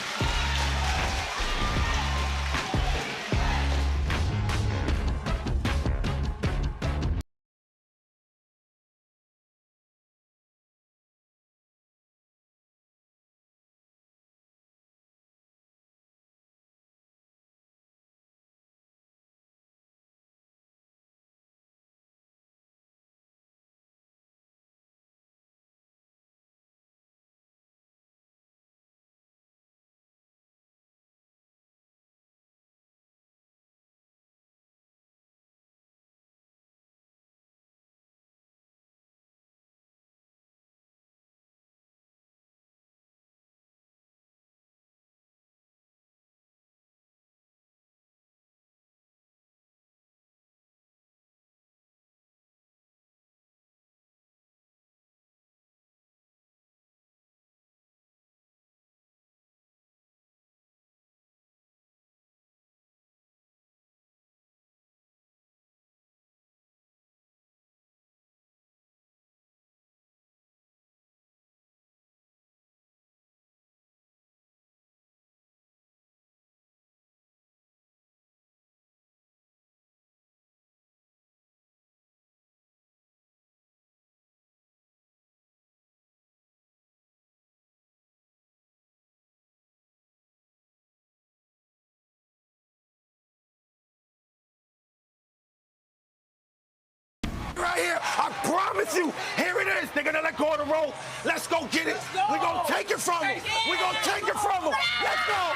right here. I promise you. Here it is. They're going to let go of the rope. Let's go get it. We're going to take it from them. We're going to take it from them. Let's go.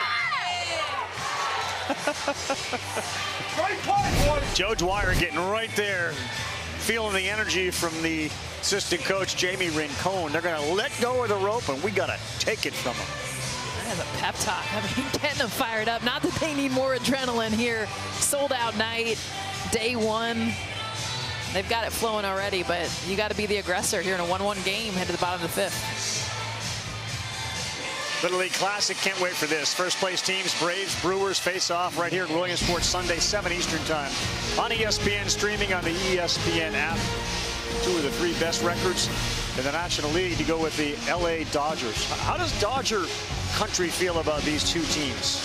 Great play, boys. Joe Dwyer getting right there, feeling the energy from the assistant coach, Jamie Rincon. They're going to let go of the rope, and we got to take it from them. That is a pep talk. I mean, getting them fired up. Not that they need more adrenaline here. Sold out night, day one. They've got it flowing already, but you got to be the aggressor here in a 1-1 game, head to the bottom of the 5th. Little League Classic, can't wait for this. First place teams, Braves, Brewers face off right here at Williamsport Sunday, 7 Eastern time. On ESPN, streaming on the ESPN app. 2 of the 3 best records in the National League to go with the LA Dodgers. How does Dodger country feel about these 2 teams?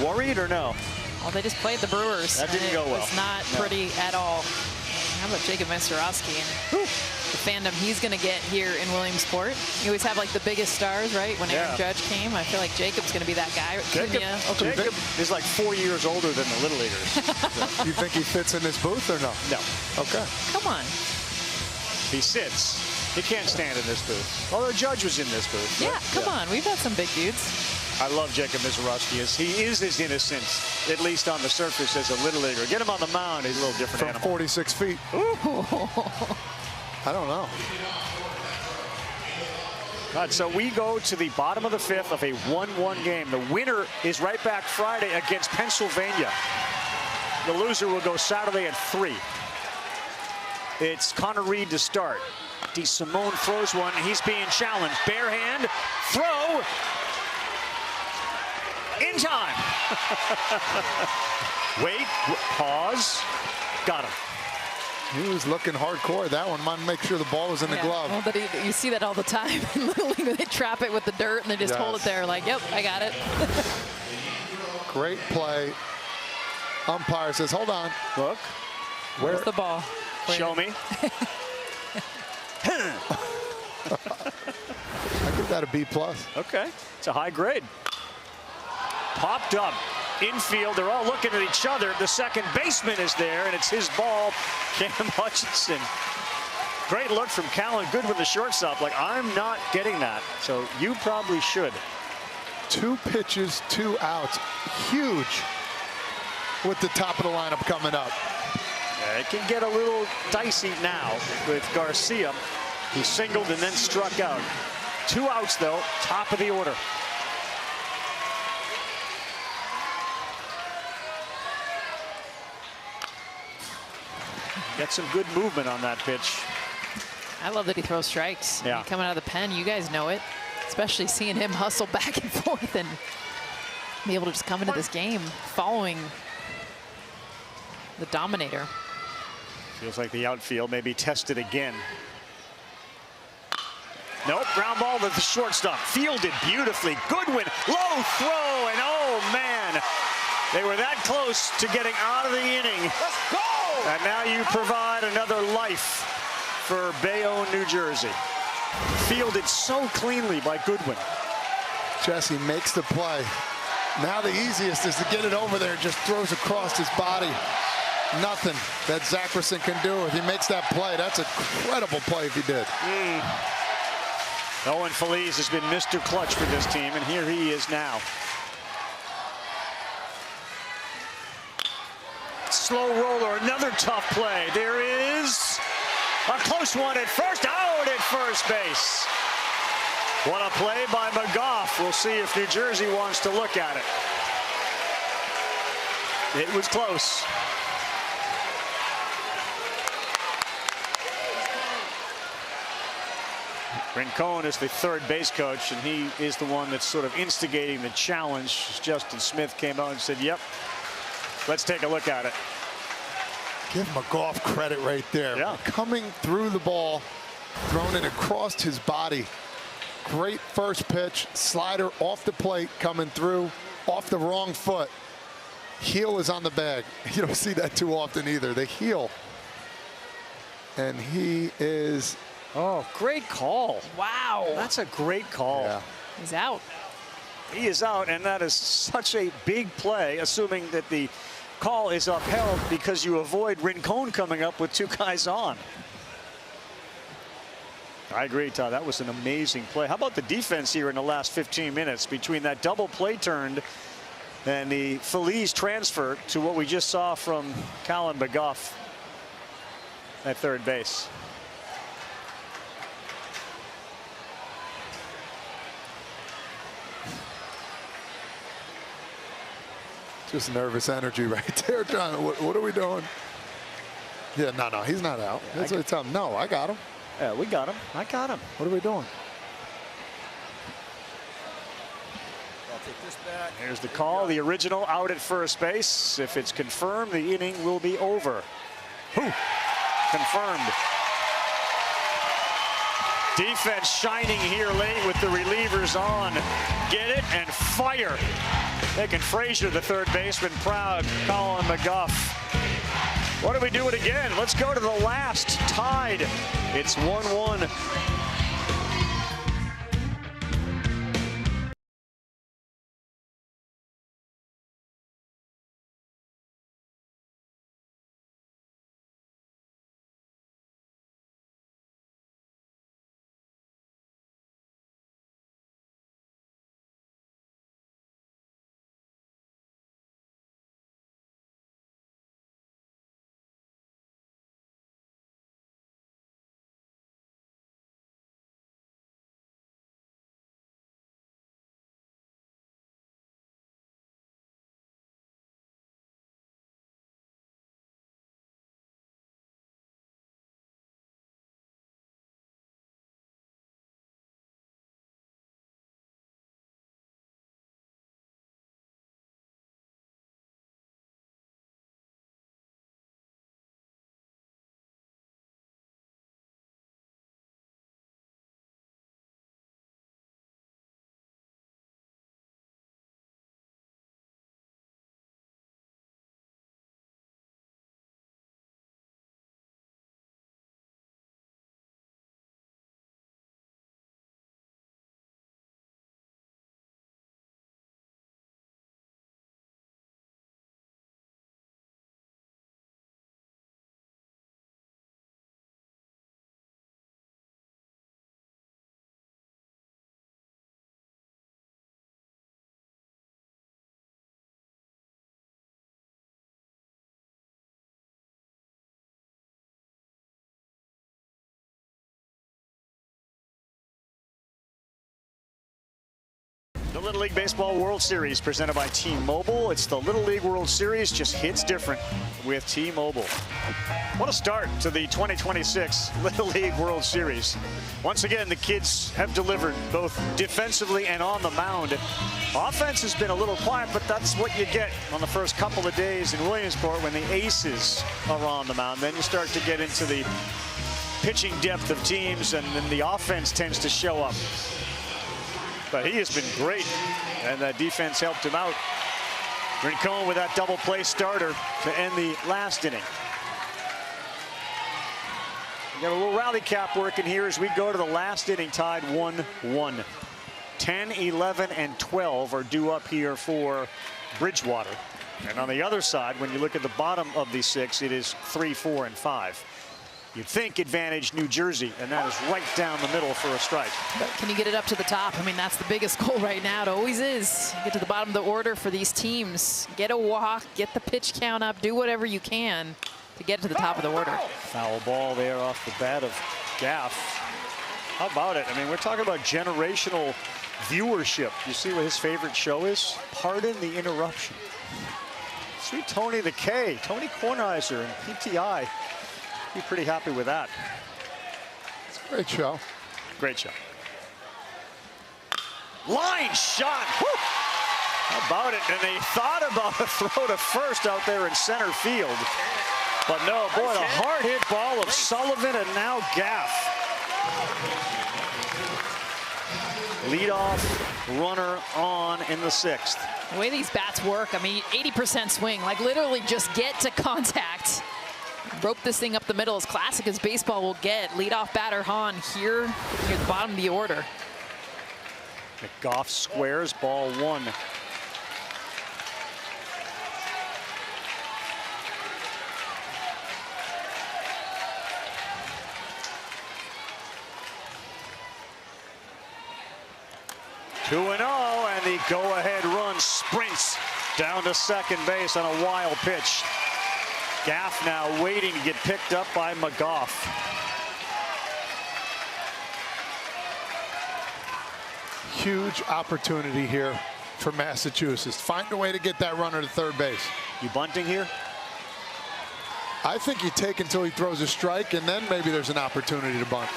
Worried or no? Well, they just played the Brewers. That didn't go well. It's not pretty at all. How about Jacob Misiorowski and the fandom he's going to get here in Williamsport? You always have like the biggest stars, right? When Aaron Judge came, I feel like Jacob's going to be that guy. Jacob is like 4 years older than the Little Leaguers. You think he fits in this booth or no? No. Okay. Come on. He sits. He can't stand in this booth. Although Judge was in this booth. Yeah, come on. We've had some big dudes. I love Jacob Misiorowski. He is as innocent, at least on the surface, as a Little Leaguer. Get him on the mound, he's a little different animal. 46 feet. I don't know. God, so we go to the bottom of the 5th of a 1-1 game. The winner is right back Friday against Pennsylvania. The loser will go Saturday at 3. It's Connor Reed to start. DeSimone throws one. He's being challenged. Bare hand. Throw. In time. Wait. Pause. Got him. He was looking hardcore. That one might make sure the ball was in the glove. Well, but you see that all the time in Little League. They trap it with the dirt and they just hold it there like, yep, I got it. Great play. Umpire says, hold on. Look. Where's the ball? Show me. I give that a B+. Okay. It's a high grade. Popped up. Infield, they're all looking at each other. The second baseman is there, and it's his ball. Cam Hutchinson. Great look from Callan Goodwin, the shortstop. Like, I'm not getting that. So you probably should. 2 pitches, 2 outs. Huge with the top of the lineup coming up. Yeah, it can get a little dicey now with Garcia, who singled and then struck out. 2 outs, though, top of the order. Got some good movement on that pitch. I love that he throws strikes. Yeah. I mean, coming out of the pen, you guys know it. Especially seeing him hustle back and forth and be able to just come into this game following the dominator. Feels like the outfield may be tested again. Nope, ground ball to the shortstop. Fielded beautifully. Goodwin, low throw, and oh man, they were that close to getting out of the inning. Let's go! And now you provide another life for Bayonne, New Jersey. Fielded so cleanly by Goodwin. Jesse makes the play. Now the easiest is to get it over there. Just throws across his body. Nothing that Zackerson can do. If he makes that play, that's an incredible play if he did. Owen Feliz has been Mr. Clutch for this team, and here he is now. Slow roller, another tough play. There is a close one at first, out at first base. What a play by McGough. We'll see if New Jersey wants to look at it. It was close. Rincon is the third base coach, and he is the one that's sort of instigating the challenge. Justin Smith came out and said, yep, let's take a look at it. Give McGough credit right there. Yeah. Coming through the ball, thrown it across his body. Great first pitch, slider off the plate, coming through, off the wrong foot. Heel is on the bag. You don't see that too often either. The heel. And he is... Oh, great call. Wow. That's a great call. Yeah. He's out. He is out, and that is such a big play, assuming that the call is upheld because you avoid Rincon coming up with 2 guys on. I agree, Todd. That was an amazing play. How about the defense here in the last 15 minutes between that double play turned and the Feliz transfer to what we just saw from Colin McGough at third base. Just nervous energy right there, John. What are we doing? Yeah, no, he's not out. Yeah, That's what I tell him. No, I got him. Yeah, we got him. I got him. What are we doing? I'll take this back. Here's the call. The original out at first base. If it's confirmed, the inning will be over. Confirmed. Defense shining here late with the relievers on. Get it and fire. Making Frazier, the third baseman, proud. Colin McGough. What do we do it again? Let's go to the last. Tied. It's 1-1. The Little League Baseball World Series presented by T-Mobile. It's the Little League World Series, just hits different with T-Mobile. What a start to the 2026 Little League World Series. Once again, the kids have delivered both defensively and on the mound. Offense has been a little quiet, but that's what you get on the first couple of days in Williamsport when the aces are on the mound. Then you start to get into the pitching depth of teams, and then the offense tends to show up. But he has been great, and that defense helped him out. Rincon with that double play starter to end the last inning. We got a little rally cap working here as we go to the last inning, tied 1-1. 10, 11, and 12 are due up here for Bridgewater. And on the other side, when you look at the bottom of the 6, it is 3, 4, and 5. You'd think advantage New Jersey, and that is right down the middle for a strike. But can you get it up to the top? I mean, that's the biggest goal right now. It always is. Get to the bottom of the order for these teams. Get a walk, get the pitch count up, do whatever you can to get to the top of the order. Foul ball there off the bat of Gaff. How about it? I mean, we're talking about generational viewership. You see what his favorite show is? Pardon the Interruption. Sweet Tony the K, Tony Kornheiser and PTI. Be pretty happy with that. It's a great show. Great show. Line shot. Woo! How about it? And they thought about a throw to first out there in center field. But no, boy, the hard hit ball of Sullivan and now Gaff. Leadoff runner on in the 6th. The way these bats work, I mean, 80% swing, like literally just get to contact. Rope this thing up the middle, as classic as baseball will get. Leadoff batter Hahn here near the bottom of the order. McGough squares, ball 1. 2-0, and the go-ahead run sprints down to second base on a wild pitch. Gaff now waiting to get picked up by McGough. Huge opportunity here for Massachusetts. Find a way to get that runner to third base. You bunting here? I think you take until he throws a strike, and then maybe there's an opportunity to bunt.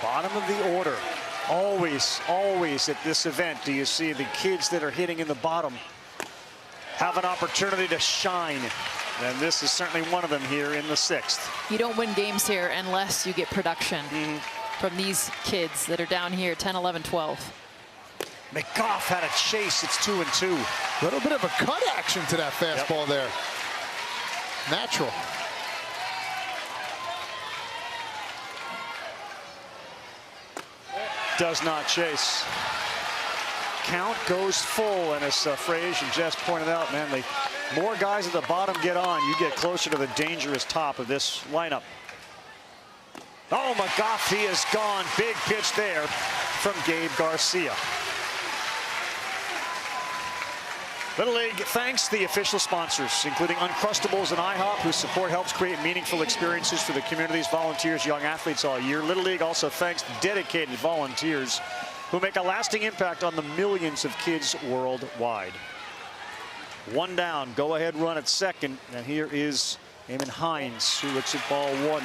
Bottom of the order. Always, always at this event do you see the kids that are hitting in the bottom have an opportunity to shine. And this is certainly one of them here in the 6th. You don't win games here unless you get production from these kids that are down here, 10, 11, 12. McGough had a chase. It's 2-2. A little bit of a cut action to that fastball there. Natural. Does not chase. Count goes full, and as Frazier just pointed out, man, the more guys at the bottom get on, you get closer to the dangerous top of this lineup. Oh, McGough, he is gone. Big pitch there from Gabe Garcia. Little League thanks the official sponsors, including Uncrustables and IHOP, whose support helps create meaningful experiences for the communities, volunteers, young athletes all year. Little League also thanks dedicated volunteers who make a lasting impact on the millions of kids worldwide. One down, go-ahead run at second, and here is Eamon Hines, who looks at ball one.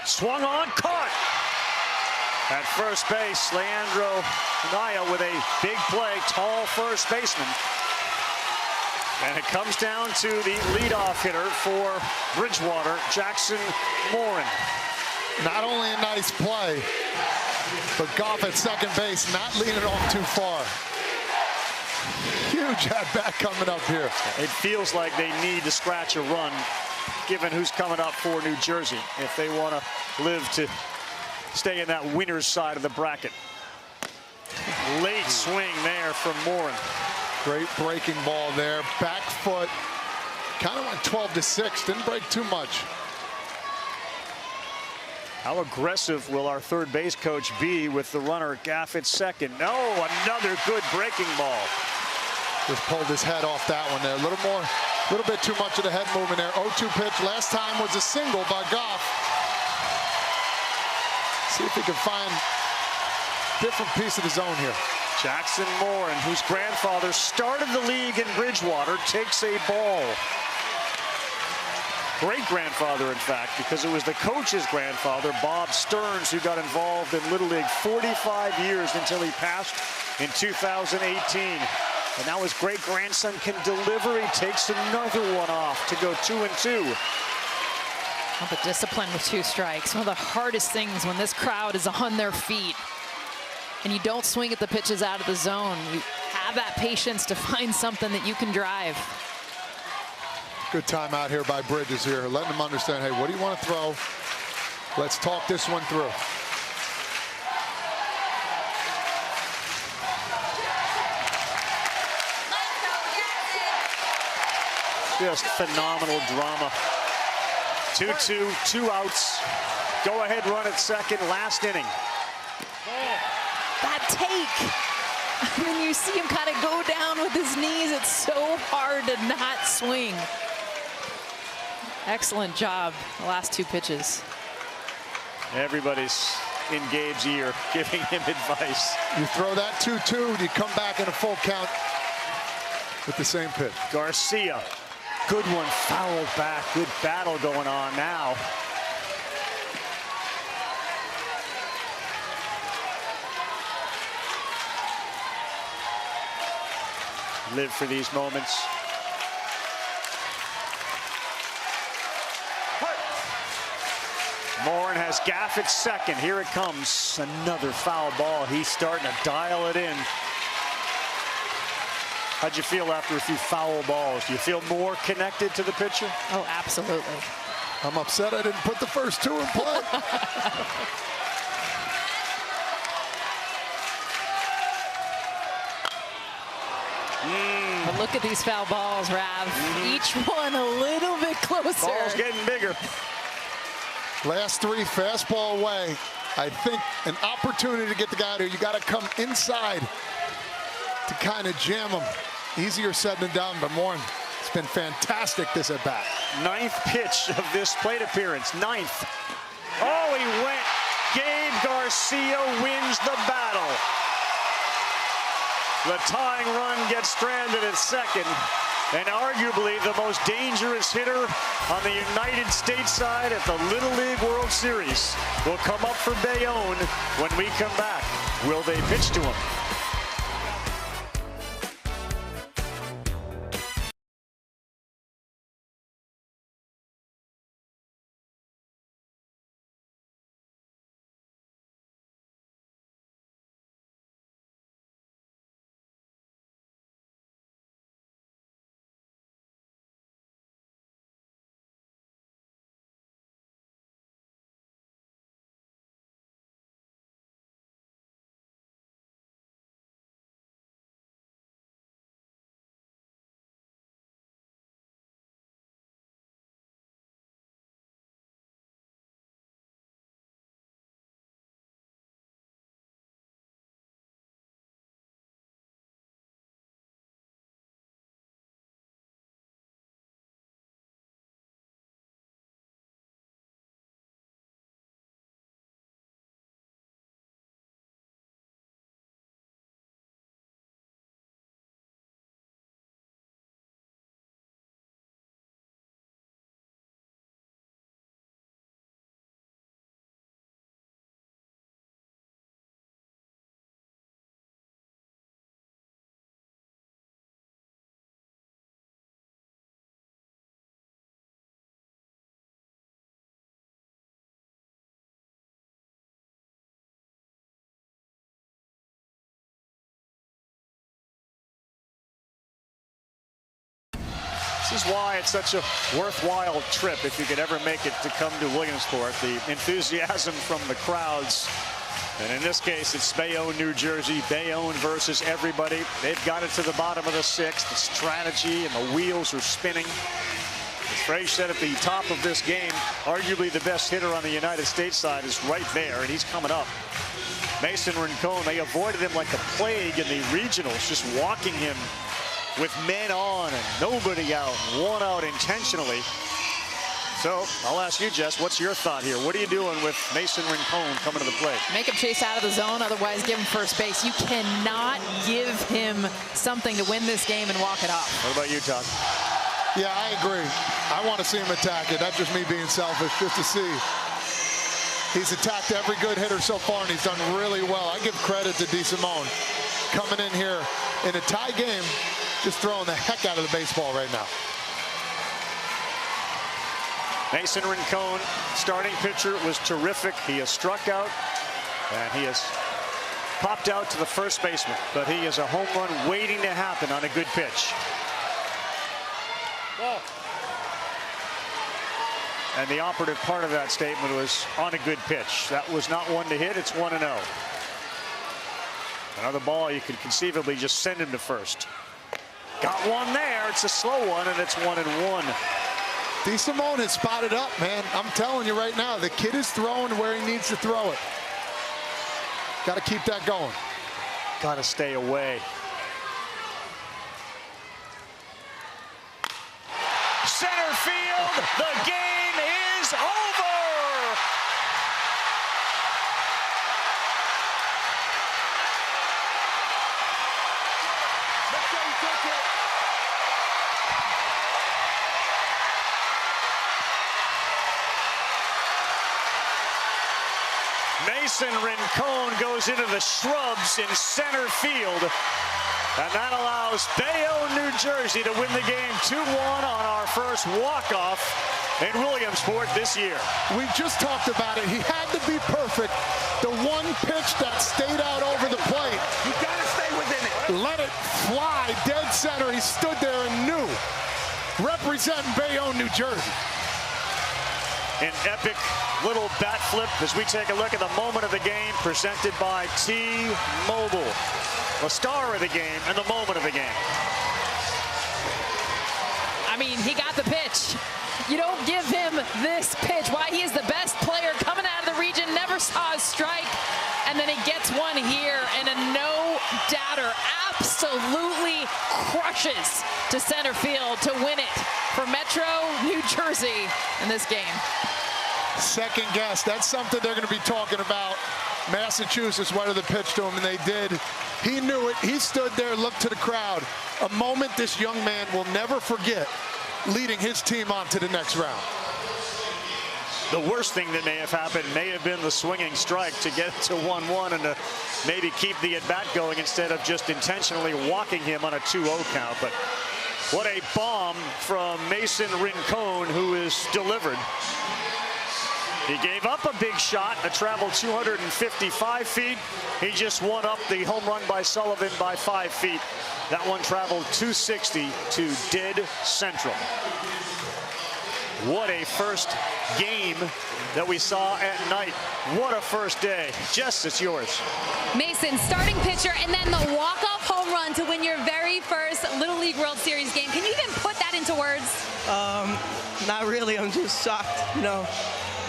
Swung on, caught. At first base, Leandro Naya with a big play, tall first baseman. And it comes down to the leadoff hitter for Bridgewater, Jackson Morin. Not only a nice play, but Goff at second base, not leaning off too far. Huge at-bat coming up here. It feels like they need to scratch a run, given who's coming up for New Jersey, if they want to live to stay in that winner's side of the bracket. Late swing there from Morin. Great breaking ball there. Back foot. Kind of went 12-6. Didn't break too much. How aggressive will our third base coach be with the runner Gaff at second? No, another good breaking ball. Just pulled his head off that one there. A little bit too much of the head movement there. 0-2 pitch. Last time was a single by Goff. See if he can find a different piece of the zone here. Jackson Morin, whose grandfather started the league in Bridgewater, takes a ball. Great-grandfather, in fact, because it was the coach's grandfather, Bob Stearns, who got involved in Little League 45 years until he passed in 2018. And now his great-grandson can deliver. He takes another one off to go 2-2. Well, the discipline with 2 strikes. One of the hardest things when this crowd is on their feet and you don't swing at the pitches out of the zone. You have that patience to find something that you can drive. Good time out here by Bridges here, letting him understand, hey, what do you want to throw? Let's talk this one through. Just phenomenal drama. 2-2, 2 outs. Go ahead run at second, last inning. That take. I mean, you see him kind of go down with his knees. It's so hard to not swing. Excellent job, the last 2 pitches. Everybody's in Gabe's ear, giving him advice. You throw that 2-2, you come back in a full count with the same pitch. Garcia, good one, fouled back. Good battle going on now. Live for these moments. Morin has Gaff at second. Here it comes. Another foul ball. He's starting to dial it in. How'd you feel after a few foul balls? Do you feel more connected to the pitcher? Oh, absolutely. I'm upset I didn't put the first 2 in play. But look Look at these foul balls, Rav. Each one a little bit closer. Ball's getting bigger. Last three, fastball away. I think an opportunity to get the guy there. You got to come inside to kind of jam him. Easier said than done, but Morin, it's been fantastic this at bat. 9th pitch of this plate appearance. 9th. Oh, he went. Gabe Garcia wins the battle. The tying run gets stranded at second. And arguably the most dangerous hitter on the United States side at the Little League World Series will come up for Bayonne when we come back. Will they pitch to him? This is why it's such a worthwhile trip if you could ever make it to come to Williamsport. The enthusiasm from the crowds. And in this case, it's Bayonne, New Jersey. Bayonne versus everybody. They've got it to the bottom of the 6th. The strategy and the wheels are spinning. As Frage said at the top of this game, arguably the best hitter on the United States side is right there, and he's coming up. Mason Rincon, they avoided him like the plague in the regionals, just walking him with men on and nobody out, 1 out intentionally. So I'll ask you, Jess, what's your thought here? What are you doing with Mason Rincon coming to the plate? Make him chase out of the zone, otherwise give him first base. You cannot give him something to win this game and walk it off. What about you, Todd? Yeah, I agree. I want to see him attack it. That's just me being selfish, just to see. He's attacked every good hitter so far, and he's done really well. I give credit to DeSimone coming in here in a tie game, just throwing the heck out of the baseball right now. Mason Rincon, starting pitcher, was terrific. He has struck out, and he has popped out to the first baseman. But he is a home run waiting to happen on a good pitch. And the operative part of that statement was on a good pitch. That was not one to hit, it's 1-0. Another ball you could conceivably just send him to first. Got one there, it's a slow one, and it's 1-1. DeSimone has spotted up, man. I'm telling you right now, the kid is throwing where he needs to throw it. Got to keep that going. Got to stay away. Center field, the game is over. Mason Rincon goes into the shrubs in center field, and that allows Bayonne, New Jersey to win the game 2-1 on our first walk-off in Williamsport this year. We just talked about it. He had to be perfect. The one pitch that stayed out over the plate. You gotta stay within it. Let it fly dead center. He stood there and knew. Representing Bayonne, New Jersey. An epic little bat flip as we take a look at the moment of the game presented by T-Mobile. The star of the game and the moment of the game. mean, he got the pitch. You don't give him this pitch. Why, he is the best player coming out of the region, never saw a strike, and then he gets one here, and a no-doubter absolutely crushes to center field to win it for Metro New Jersey in this game. Second guess, that's something they're going to be talking about. Massachusetts wanted the pitch to him, and they did. He knew it. He stood there, looked to the crowd. A moment this young man will never forget, leading his team on to the next round. The worst thing that may have happened may have been the swinging strike to get it to 1-1 and to maybe keep the at-bat going instead of just intentionally walking him on a 2-0 count. But what a bomb from Mason Rincon, who is delivered. He gave up a big shot that traveled 255 feet. He just won up the home run by Sullivan by 5 feet. That one traveled 260 to dead central. What a first game that we saw at night. What a first day. Jess, it's yours. Mason, starting pitcher, and then the walk-off home run to win your very first Little League World Series game. Can you even put that into words? Not really. I'm just shocked, you know.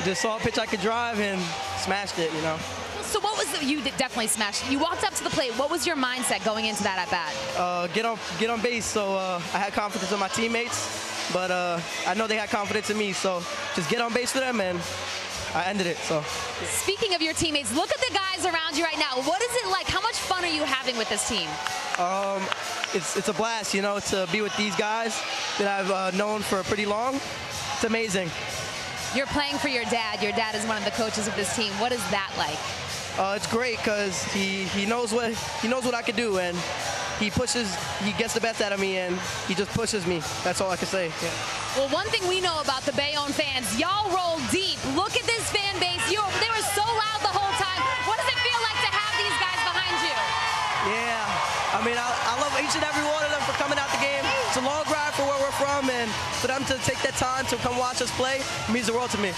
Just saw a pitch I could drive and smashed it, you know. So what was you definitely smashed it. You walked up to the plate. What was your mindset going into that at bat? Get on base. So I had confidence in my teammates, but I know they had confidence in me. So just get on base for them, and I ended it. So. Speaking of your teammates, look at the guys around you right now. What is it like? How much fun are you having with this team? It's a blast, you know, to be with these guys that I've known for pretty long. It's amazing. You're playing for your dad. Your dad is one of the coaches of this team. What is that like? It's great because he knows what I can do, and he gets the best out of me, and he just pushes me. That's all I can say. Yeah. Well, one thing we know about the Bayonne fans, y'all roll deep. Look at this fan base. They were so loud the whole time. What does it feel like to have these guys behind you? Yeah, I mean, I love each and every one of them for coming out the game. It's a long drive for where we're from, and for them to take that time to come watch us play means the world to me.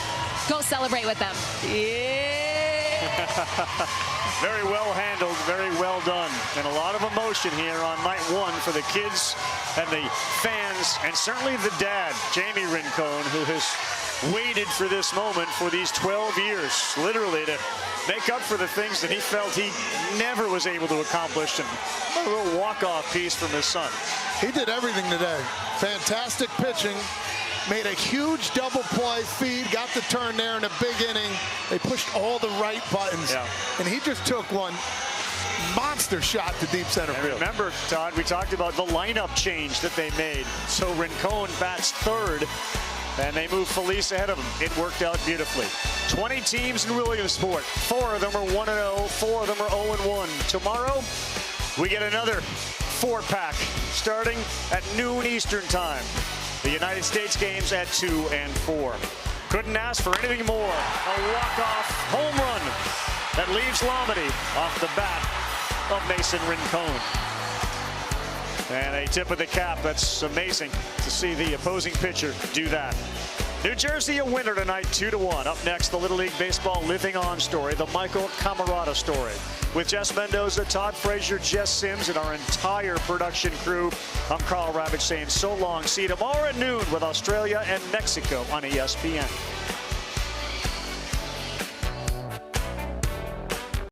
Go celebrate with them. Yeah. Very well handled, very well done, and a lot of emotion here on night one for the kids and the fans, and certainly the dad, Jamie Rincon, who has waited for this moment for these 12 years, literally, to make up for the things that he felt he never was able to accomplish, and a little walk-off piece from his son. He did everything today. Fantastic pitching. Made a huge double play feed, got the turn there in a big inning. They pushed all the right buttons, and he just took one monster shot to deep center field. Remember, Todd, we talked about the lineup change that they made. So Rincon bats third, and they move Felice ahead of him. It worked out beautifully. 20 teams in Williamsport. 4 of them are 1-0, 4 of them are 0-1. Tomorrow, we get another 4-pack starting at noon Eastern time. The United States games at 2 and 4. Couldn't ask for anything more. A walk-off home run that leaves Lomity off the bat of Mason Rincon. And a tip of the cap. That's amazing to see the opposing pitcher do that. New Jersey a winner tonight, 2-1. Up next, the Little League Baseball Living On story, the Michael Camarada story. With Jess Mendoza, Todd Frazier, Jess Sims, and our entire production crew, I'm Carl Ravitch saying so long. See you tomorrow at noon with Australia and Mexico on ESPN.